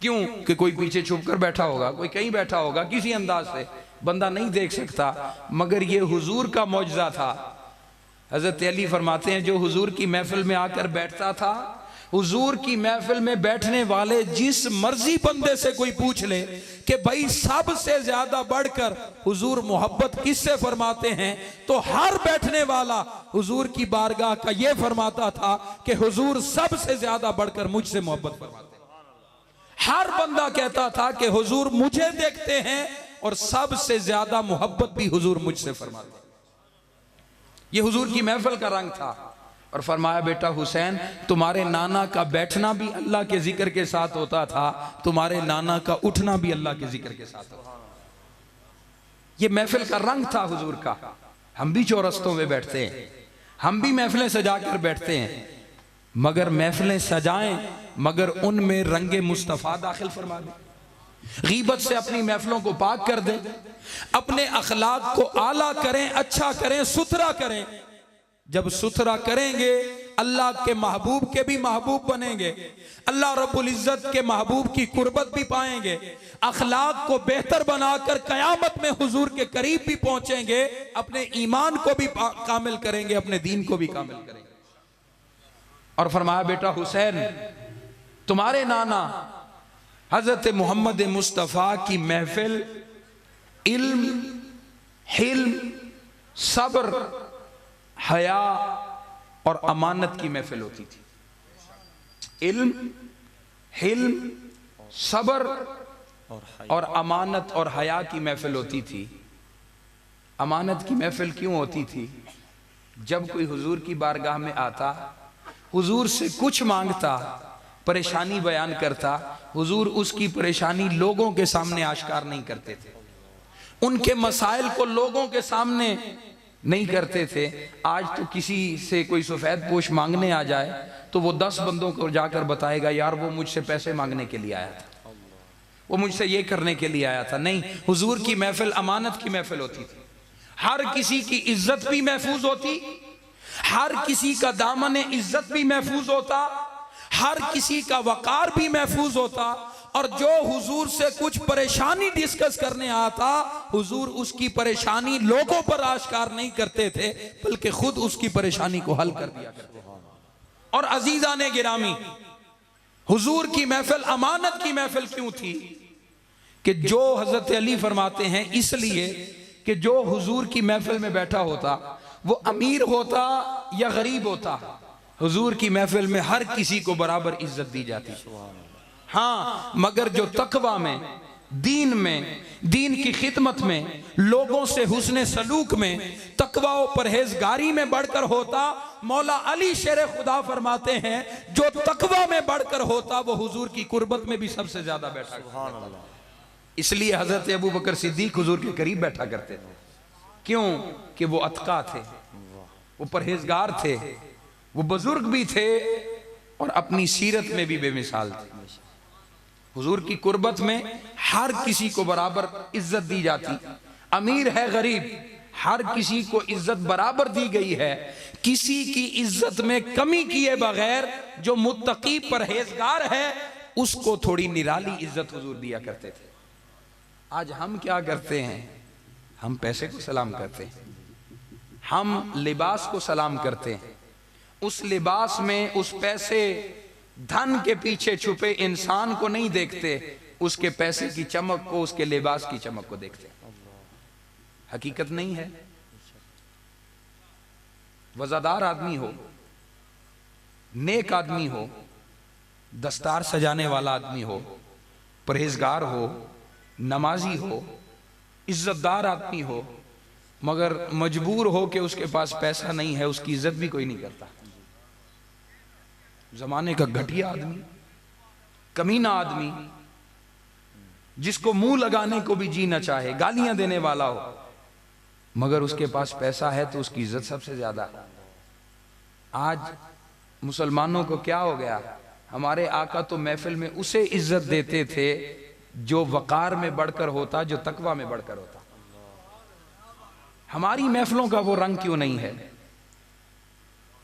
क्यों? कि कोई पीछे छुप कर बैठा होगा, कोई कहीं बैठा होगा, किसी अंदाज से बंदा नहीं देख सकता। मगर ये हुजूर का मौजज़ा था। हजरत अली फरमाते हैं, जो हुजूर की महफिल में आकर बैठता था, हुजूर की महफिल में बैठने वाले जिस मर्जी बंदे से कोई पूछ ले कि भाई सबसे ज्यादा बढ़कर हुजूर मोहब्बत किससे फरमाते हैं, तो हर बैठने वाला हुजूर की बारगाह का ये फरमाता था कि हुजूर सबसे ज्यादा बढ़कर मुझसे मोहब्बत फरमाते हैं। हर बंदा कहता था कि हुजूर मुझे देखते हैं और सबसे ज्यादा मोहब्बत भी हुजूर मुझसे फरमाते हैं। ये हुजूर की महफिल का रंग था। और फरमाया, बेटा हुसैन, तुम्हारे नाना का बैठना भी अल्लाह के जिक्र के साथ होता था, तुम्हारे नाना का उठना भी अल्लाह के जिक्र के साथ होता था। ये महफिल का रंग था हुजूर का। हम भी चौरस्तों में बैठते हैं, हम भी महफिलें सजा कर बैठते हैं, मगर महफिलें सजाएं, मगर उनमें रंगे मुस्तफ़ा दाखिल फरमा दें। गीबत से अपनी महफिलों को पाक कर दें, अपने अखलाक को आला करें, अच्छा करें, सुथरा करें। जब सुथरा करेंगे अल्लाह के महबूब के भी महबूब बनेंगे, अल्लाह रब्बुल इज्जत के महबूब की कुर्बत भी पाएंगे। अखलाक को बेहतर बनाकर कयामत में हुजूर के करीब भी पहुंचेंगे, अपने ईमान को भी कामिल करेंगे, अपने दीन को भी कामिल करेंगे। और फरमाया, बेटा हुसैन, तुम्हारे नाना हजरत मोहम्मद मुस्तफ़ा की महफिल इल्म, हिल्म, सब्र, हया और अमानत की महफिल होती थी। इल्म, हिल्म, सब्र और अमानत और हया की महफिल होती थी। अमानत की महफिल क्यों होती थी? जब कोई हुजूर की बारगाह में आता, हुजूर से कुछ मांगता, परेशानी बयान करता, हुजूर उसकी परेशानी लोगों के सामने आश्कार नहीं करते थे, उनके मसाइल को लोगों के सामने नहीं करते थे। आज तो किसी से कोई सफेद पोश मांगने आ जाए तो वो 10 बंदों को जाकर बताएगा, यार वो मुझसे पैसे मांगने के लिए आया था, वो मुझसे ये करने के लिए आया था। नहीं, हुजूर की महफिल अमानत की महफिल होती थी। हर किसी की इज्जत भी महफूज होती, हर किसी का दामन इज्जत भी महफूज होता, हर किसी का वकार भी महफूज होता। और जो हुजूर से कुछ परेशानी डिस्कस करने आता, हुजूर उसकी परेशानी लोगों पर आश्कार नहीं करते थे, बल्कि खुद उसकी परेशानी को हल कर दिया करते थे। और अजीजाने गिरामी, हुजूर की महफिल अमानत की महफिल क्यों थी? कि जो हजरत अली फरमाते हैं, इसलिए कि जो हुजूर की महफिल में बैठा होता, वो अमीर होता या गरीब होता, हुजूर की महफिल में हर किसी को बराबर इज्जत दी जाती। हाँ, मगर जो तकवा में, दीन में, दीन की खिदमत में, लोगों से हुस्ने सलूक में, तकवा और परहेजगारी में बढ़कर होता, मौला अली शेर खुदा फरमाते हैं, जो तकवा में बढ़कर होता वो हुजूर की कुर्बत में भी सबसे ज्यादा बैठा करता। इसलिए हजरत अबू बकर सिद्दीक हुजूर के करीब बैठा करते थे। क्यों? कि वो अतका थे, वो परहेजगार थे, वो बुजुर्ग भी थे और अपनी सीरत में भी बेमिसाल थे। हुजूर की कुर्बत में हर किसी को बराबर इज्जत दी जाती, अमीर है गरीब, हर किसी को इज्जत बराबर दी गई है। किसी की इज्जत में कमी किए बगैर जो मुत्तकी परहेजगार है, उसको थोड़ी निराली इज्जत हुजूर दिया करते थे। आज हम क्या करते हैं? हम पैसे को सलाम करते हैं, हम लिबास को सलाम करते हैं। उस लिबास में, उस पैसे धन के पीछे छुपे इंसान को नहीं देखते, उसके पैसे की चमक को, उसके लिबास की चमक को देखते। हकीकत नहीं है। वजादार आदमी हो, नेक आदमी हो, दस्तार सजाने वाला आदमी हो, परहेजगार हो, नमाजी हो, इज्जतदार आदमी हो, मगर मजबूर हो कि उसके पास पैसा नहीं है, उसकी इज्जत भी कोई नहीं करता। जमाने का घटिया आदमी, कमीना आदमी, जिसको मुंह लगाने को भी जी न चाहे, गालियां देने वाला हो, मगर उसके पास पैसा है तो उसकी इज्जत सबसे ज्यादा। आज मुसलमानों को क्या हो गया? हमारे आका तो महफिल में उसे इज्जत देते थे जो वकार में बढ़कर होता, जो तकवा में बढ़कर होता। हमारी महफिलों का वो रंग क्यों नहीं है?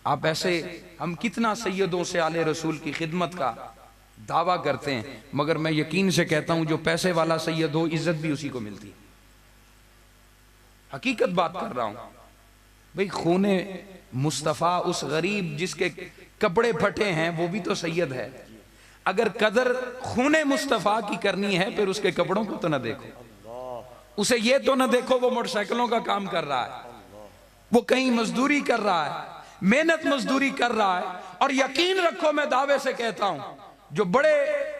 आप ऐसे, हम कितना सैयदों से आले रसूल की खिदमत का दावा करते हैं, मगर मैं यकीन से कहता हूं जो पैसे वाला सैयद हो, इज्जत भी उसी को मिलती है। हकीकत बात कर रहा हूं भाई। खूने मुस्तफ़ा, उस गरीब जिसके कपड़े फटे हैं, वो भी तो सैयद है। अगर कदर खूने मुस्तफ़ा की करनी है, फिर उसके कपड़ों को तो ना देखो, उसे ये तो ना देखो वो मोटरसाइकिलों का काम कर रहा है, वो कहीं मजदूरी कर रहा है, मेहनत मजदूरी कर रहा है। और यकीन रखो, मैं दावे से कहता हूं, जो बड़े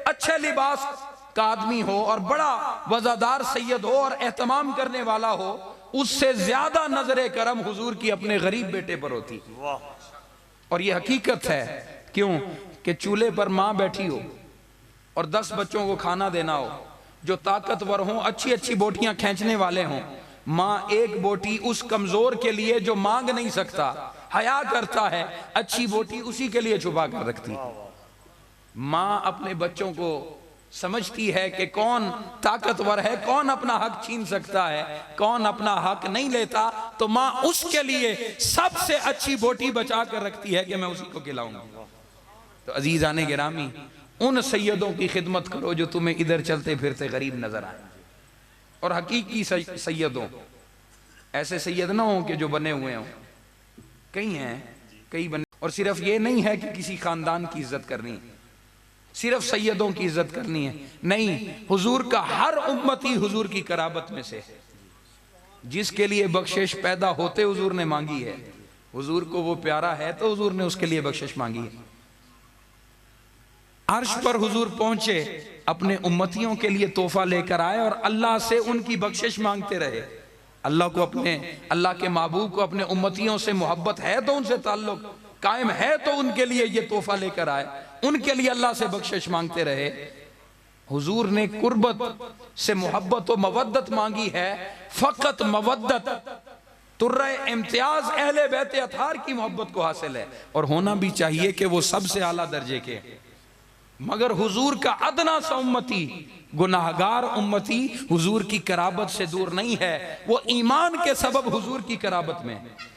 अच्छे लिबास का आदमी हो और बड़ा वजादार सैयद हो और एहतमाम करने वाला हो, उससे ज्यादा नजरे करम हुजूर की अपने गरीब बेटे पर होती। और ये हकीकत है। क्यों? कि चूल्हे पर मां बैठी हो और 10 बच्चों को खाना देना हो, जो ताकतवर हो, अच्छी अच्छी बोटियां खींचने वाले हों, मां एक बोटी उस कमजोर के लिए जो मांग नहीं सकता, हया करता है, अच्छी बोटी उसी के लिए छुपा कर रखती है। माँ अपने बच्चों को समझती है कि कौन ताकतवर है, कौन अपना हक छीन सकता है, कौन अपना हक नहीं लेता, तो माँ उसके लिए सबसे अच्छी बोटी बचा कर रखती है कि मैं उसी को खिलाऊंगी। तो अजीज़ाने गिरामी, उन सैयदों की खिदमत करो जो तुम्हें इधर चलते फिरते गरीब नजर आए, और हकीकी सैयदों, ऐसे सैयद ना हो कि जो बने हुए हों, कई हैं, कई बने। और सिर्फ ये नहीं है कि किसी खानदान की इज्जत करनी है, सिर्फ सैयदों की इज्जत करनी है, नहीं, हुजूर का हर उम्मती हुजूर की कराबत में से है। जिसके लिए बख्शिश पैदा होते हुजूर ने मांगी है, हुजूर को वो प्यारा है तो हुजूर ने उसके लिए बख्शिश मांगी है। अर्श पर हुजूर पहुंचे, अपने उम्मतियों के लिए तोहफा लेकर आए और अल्लाह से उनकी बख्शिश मांगते रहे। अल्लाह को अपने, अल्लाह के महबूब को अपने उम्मतियों से मोहब्बत है तो उनसे ताल्लुक कायम है तो उनके लिए ये तोहफा लेकर आए, उनके लिए अल्लाह से बख्शिश मांगते रहे। हुजूर ने कुर्बत से मोहब्बत और मवद्दत मांगी है, फकत मवद्दत, तुर्रे इम्तियाज अहले बैत अतार की मोहब्बत को हासिल है, और होना भी चाहिए कि वो सबसे आला दर्जे के। मगर हुजूर का अदना सा उम्मती, गुनाहगार उम्मती हुजूर की कराबत से दूर नहीं है, वो ईमान के सबब हुजूर की कराबत में है।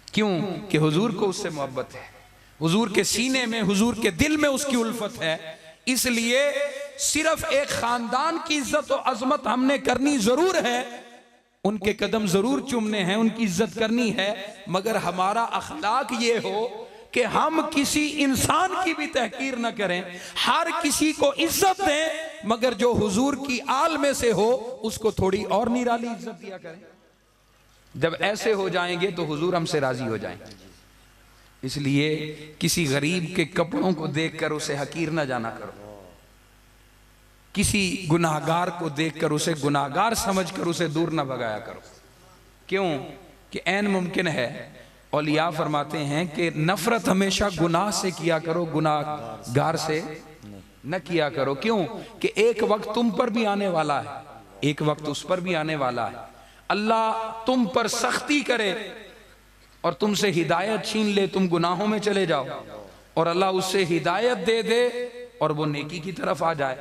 क्यों? कि हुजूर को उससे मोहब्बत है, हुजूर के सीने में, हुजूर के दिल में उसकी उल्फत है। इसलिए सिर्फ एक खानदान की इज्जत और अजमत हमने करनी जरूर है, उनके कदम जरूर चूमने हैं, उनकी इज्जत करनी है, मगर हमारा अखलाक ये हो कि हम किसी इंसान की भी तहकीर न करें, हर किसी को इज्जत दें, मगर जो हुजूर की आल में से हो उसको थोड़ी और निराली इज्जत दिया करें। जब ऐसे हो जाएंगे तो हुजूर हमसे राजी हो जाएंगे। इसलिए किसी गरीब के कपड़ों को देखकर उसे हकीर न जाना करो, किसी गुनाहगार को देखकर उसे गुनाहगार समझकर उसे दूर न भगाया करो। क्यों? कि ऐन मुमकिन है, औलिया फरमाते हैं कि नफरत हमेशा गुनाह से किया करो, गुनाहगार से न किया करो। क्यों? कि एक वक्त तुम पर भी आने वाला है, एक वक्त उस पर भी आने वाला है। अल्लाह तुम पर सख्ती करे और तुमसे हिदायत छीन ले, तुम गुनाहों में चले जाओ, और अल्लाह उससे हिदायत दे दे और वो नेकी की तरफ आ जाए।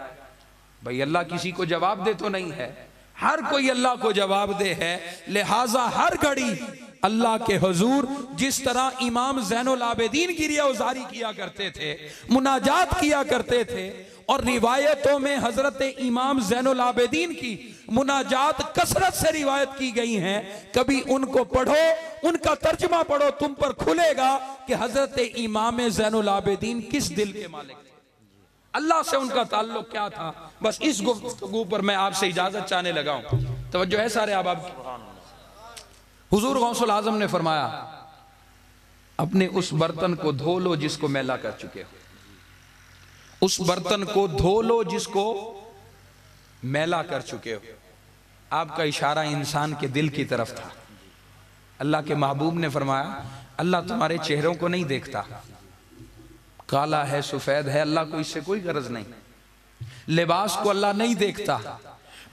भाई अल्लाह किसी को जवाब दे तो नहीं है, हर कोई अल्लाह को जवाब दे है। लिहाजा हर घड़ी अल्लाह के हुजूर जिस तरह इमाम ज़ैनुल आबिदीन की रियाज़ारी किया करते थे, मुनाजात किया करते थे, और रिवायतों में हजरत इमाम ज़ैनुल आबिदीन की मुनाजात कसरत से रिवायत की गई हैं। कभी उनको पढ़ो, उनका तर्जुमा पढ़ो, तुम पर खुलेगा कि हजरत इमाम ज़ैनुल आबिदीन किस दिल के मालिक थे, अल्लाह से उनका ताल्लुक क्या था। बस इस गुफ्तगू पर मैं आपसे इजाजत चाहने लगा हूं। तवज्जो है सारे अहबाब की। हुजूर गौसुल आजम ने फरमाया, अपने उस बर्तन को धो लो जिसको मैला कर चुके हो, उस बर्तन को धो लो जिसको मैला कर चुके हो। आपका इशारा इंसान के दिल की तरफ था। अल्लाह के महबूब ने फरमाया, अल्लाह तुम्हारे चेहरों को नहीं देखता, काला है सफेद है, अल्लाह को इससे कोई गरज नहीं। लिबास को अल्लाह नहीं देखता,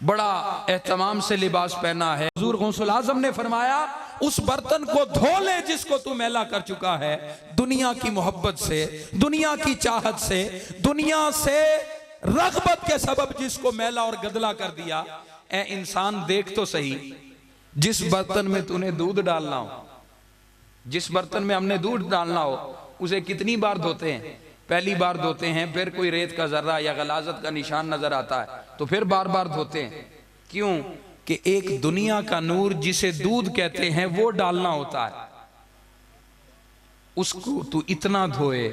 बड़ा एहतमाम से लिबास पहना है। हुजूर गौसुल आजम ने फरमाया, उस बर्तन को धो ले जिसको तू मैला कर चुका है, दुनिया की मोहब्बत से, दुनिया की चाहत से, दुनिया से रग़बत के सबब जिसको मैला और गदला कर दिया। ए इंसान देख तो सही, जिस बर्तन में तूने दूध डालना हो, जिस बर्तन में हमने दूध डालना हो, उसे कितनी बार धोते हैं? पहली बार धोते हैं, फिर कोई रेत का जर्रा या गलाजत का निशान नजर आता है तो फिर बार बार धोते हैं। क्यों? कि एक दुनिया का नूर जिसे दूध कहते हैं वो डालना होता है, उसको तू इतना धोए,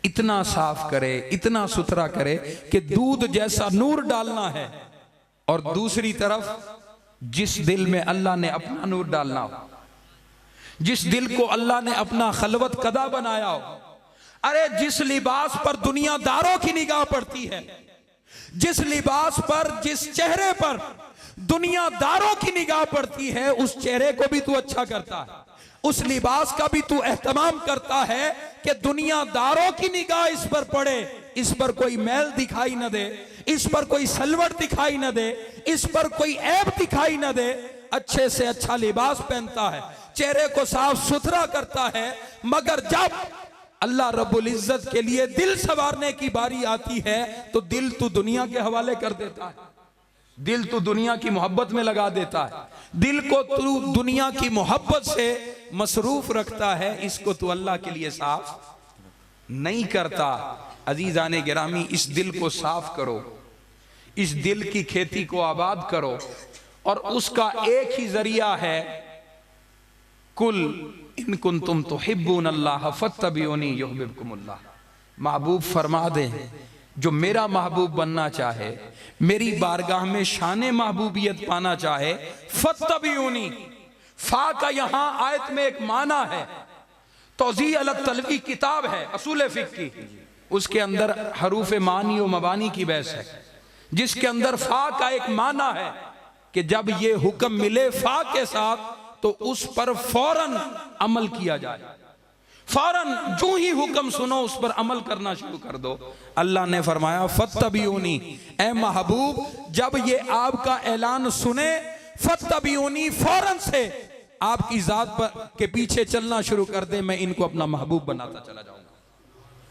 इतना साफ करे, इतना सुथरा करे कि दूध जैसा नूर डालना है। और दूसरी तरफ जिस दिल में अल्लाह ने अपना नूर डालना हो, जिस दिल को अल्लाह ने अपना खलवत कदा बनाया हो, अरे जिस लिबास पर दुनियादारों की निगाह पड़ती है, जिस लिबास पर, जिस चेहरे पर दुनियादारों की निगाह पड़ती है, उस चेहरे को भी तू अच्छा करता है, उस लिबास का भी तू एहतमाम करता है कि दुनियादारों की निगाह इस पर पड़े, इस पर कोई मैल दिखाई न दे, इस पर कोई सलवट दिखाई न दे, इस पर कोई ऐब दिखाई न दे। अच्छे से अच्छा लिबास पहनता है, चेहरे को साफ सुथरा करता है, मगर जब अल्लाह रब्बुल इज्जत के लिए दिल संवारने की बारी आती है तो दिल तू दुनिया के हवाले कर देता है, दिल तू दुनिया की मोहब्बत में लगा देता है, दिल को तू दुनिया की मोहब्बत से मसरूफ रखता है, इसको तू अल्लाह के लिए साफ नहीं करता। अजीजाने गिरामी, इस दिल को साफ करो, इस दिल की खेती को आबाद करो, और उसका एक ही जरिया है, कुल इन कुंतुम तुहिब्बूनल्लाह फत्तबिऊनी युहिब्बुकुमुल्लाह। महबूब फरमा दे, जो मेरा महबूब बनना चाहे, मेरी बारगाह में शान महबूबियत पाना चाहे, फत्तबिऊनी। फा का यहां आयत में एक माना है, तौज़ी अलग तलवी किताब है असूल फिक़्ह की, उसके अंदर हरूफ मानी व मबानी की बहस है, जिसके अंदर फा का एक माना है कि जब ये हुक्म मिले फा के साथ तो उस पर फौरन अमल किया जाए, फौरन जो ही हुक्म सुनो उस पर अमल करना शुरू कर दो। अल्लाह ने फरमाया फत्तबिऊनी, ए महबूब जब ये आपका ऐलान सुने, फत्तबिऊनी, फौरन से आपकी जात पर के पीछे चलना शुरू कर दे, मैं इनको अपना महबूब बनाता चला जाऊंगा।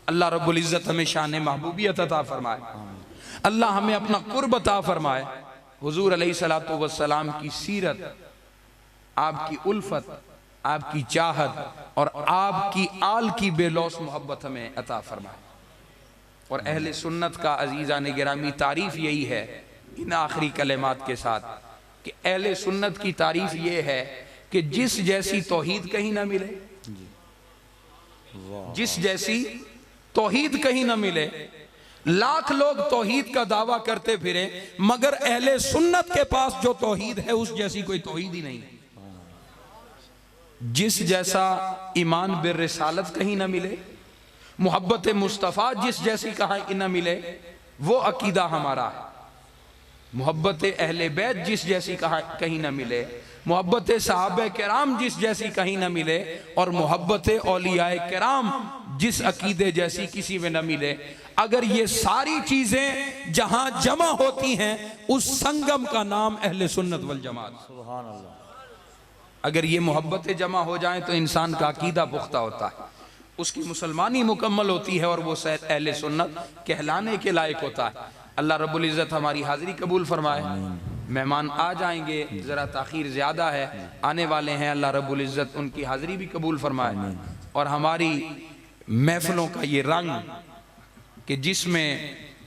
अल्लाह रब्बुल इज्जत हमें शान महबूबियत अता फरमाए, अल्लाह हमें अपना कुर्ब अता फरमाए। हुजूर अलैहिस्सलातु वस्सलाम की सीरत, आपकी उल्फत, आपकी चाहत और आपकी आल की बेलौस मोहब्बत हमें अता फरमाए। और अहले सुन्नत का अजीज़ान गिरामी तारीफ यही है इन आखिरी कलेमात के साथ कि अहले सुन्नत की तारीफ ये है कि जिस जैसी तौहीद कहीं ना मिले, जिस जैसी तौहीद कहीं ना मिले, लाख लोग तौहीद का दावा करते फिरे, मगर अहले सुन्नत के पास जो तौहीद है उस जैसी कोई तौहीद ही नहीं। जिस जैसा ईमान बिर रिसालत कहीं ना मिले, मोहब्बत मुस्तफ़ा जिस जैसी कहीं ना मिले, वो अकीदा हमारा है। मोहब्बत अहले बैत जिस जैसी कहीं ना मिले, मोहब्बत सहाबे किराम जिस जैसी कहीं ना मिले, और मोहब्बत औलियाए किराम जिस अकीदे जैसी किसी में न मिले। अगर ये सारी चीजें जहां जमा होती हैं, उस संगम का नाम अहले सुन्नत वल जमात। सुभान अल्लाह। अगर ये मोहब्बतें जमा हो जाएं तो इंसान का अकीदा पुख्ता होता है, उसकी मुसलमानी मुकम्मल होती है और वो अहले सुन्नत कहलाने के लायक होता है। अल्लाह रब्बुल इज़्ज़त हमारी हाज़िरी कबूल फरमाए। मेहमान आ जाएंगे, ज़रा ताख़ीर ज़्यादा है, आने वाले हैं, अल्लाह रब्बुल इज़्ज़त उनकी हाज़िरी भी कबूल फरमाए। और हमारी महफ़िलों का ये रंग कि जिसमें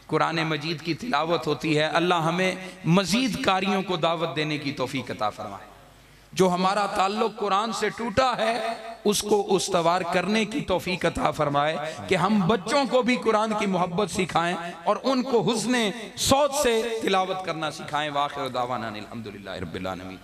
कुरान मजीद की तिलावत होती है, अल्लाह हमें मज़ीद कारियों को दावत देने की तौफ़ीक़ अता फरमाए। जो हमारा ताल्लुक़ कुरान से टूटा है उसको उस्तवार करने की तौफ़ीक़ अता फरमाए कि हम बच्चों को भी कुरान की मोहब्बत सिखाएं और उनको हुस्ने सौत से तिलावत करना सिखाएं। वाखिर दावाना अनिल हम्दुलिल्लाहि रब्बिल आलमीन।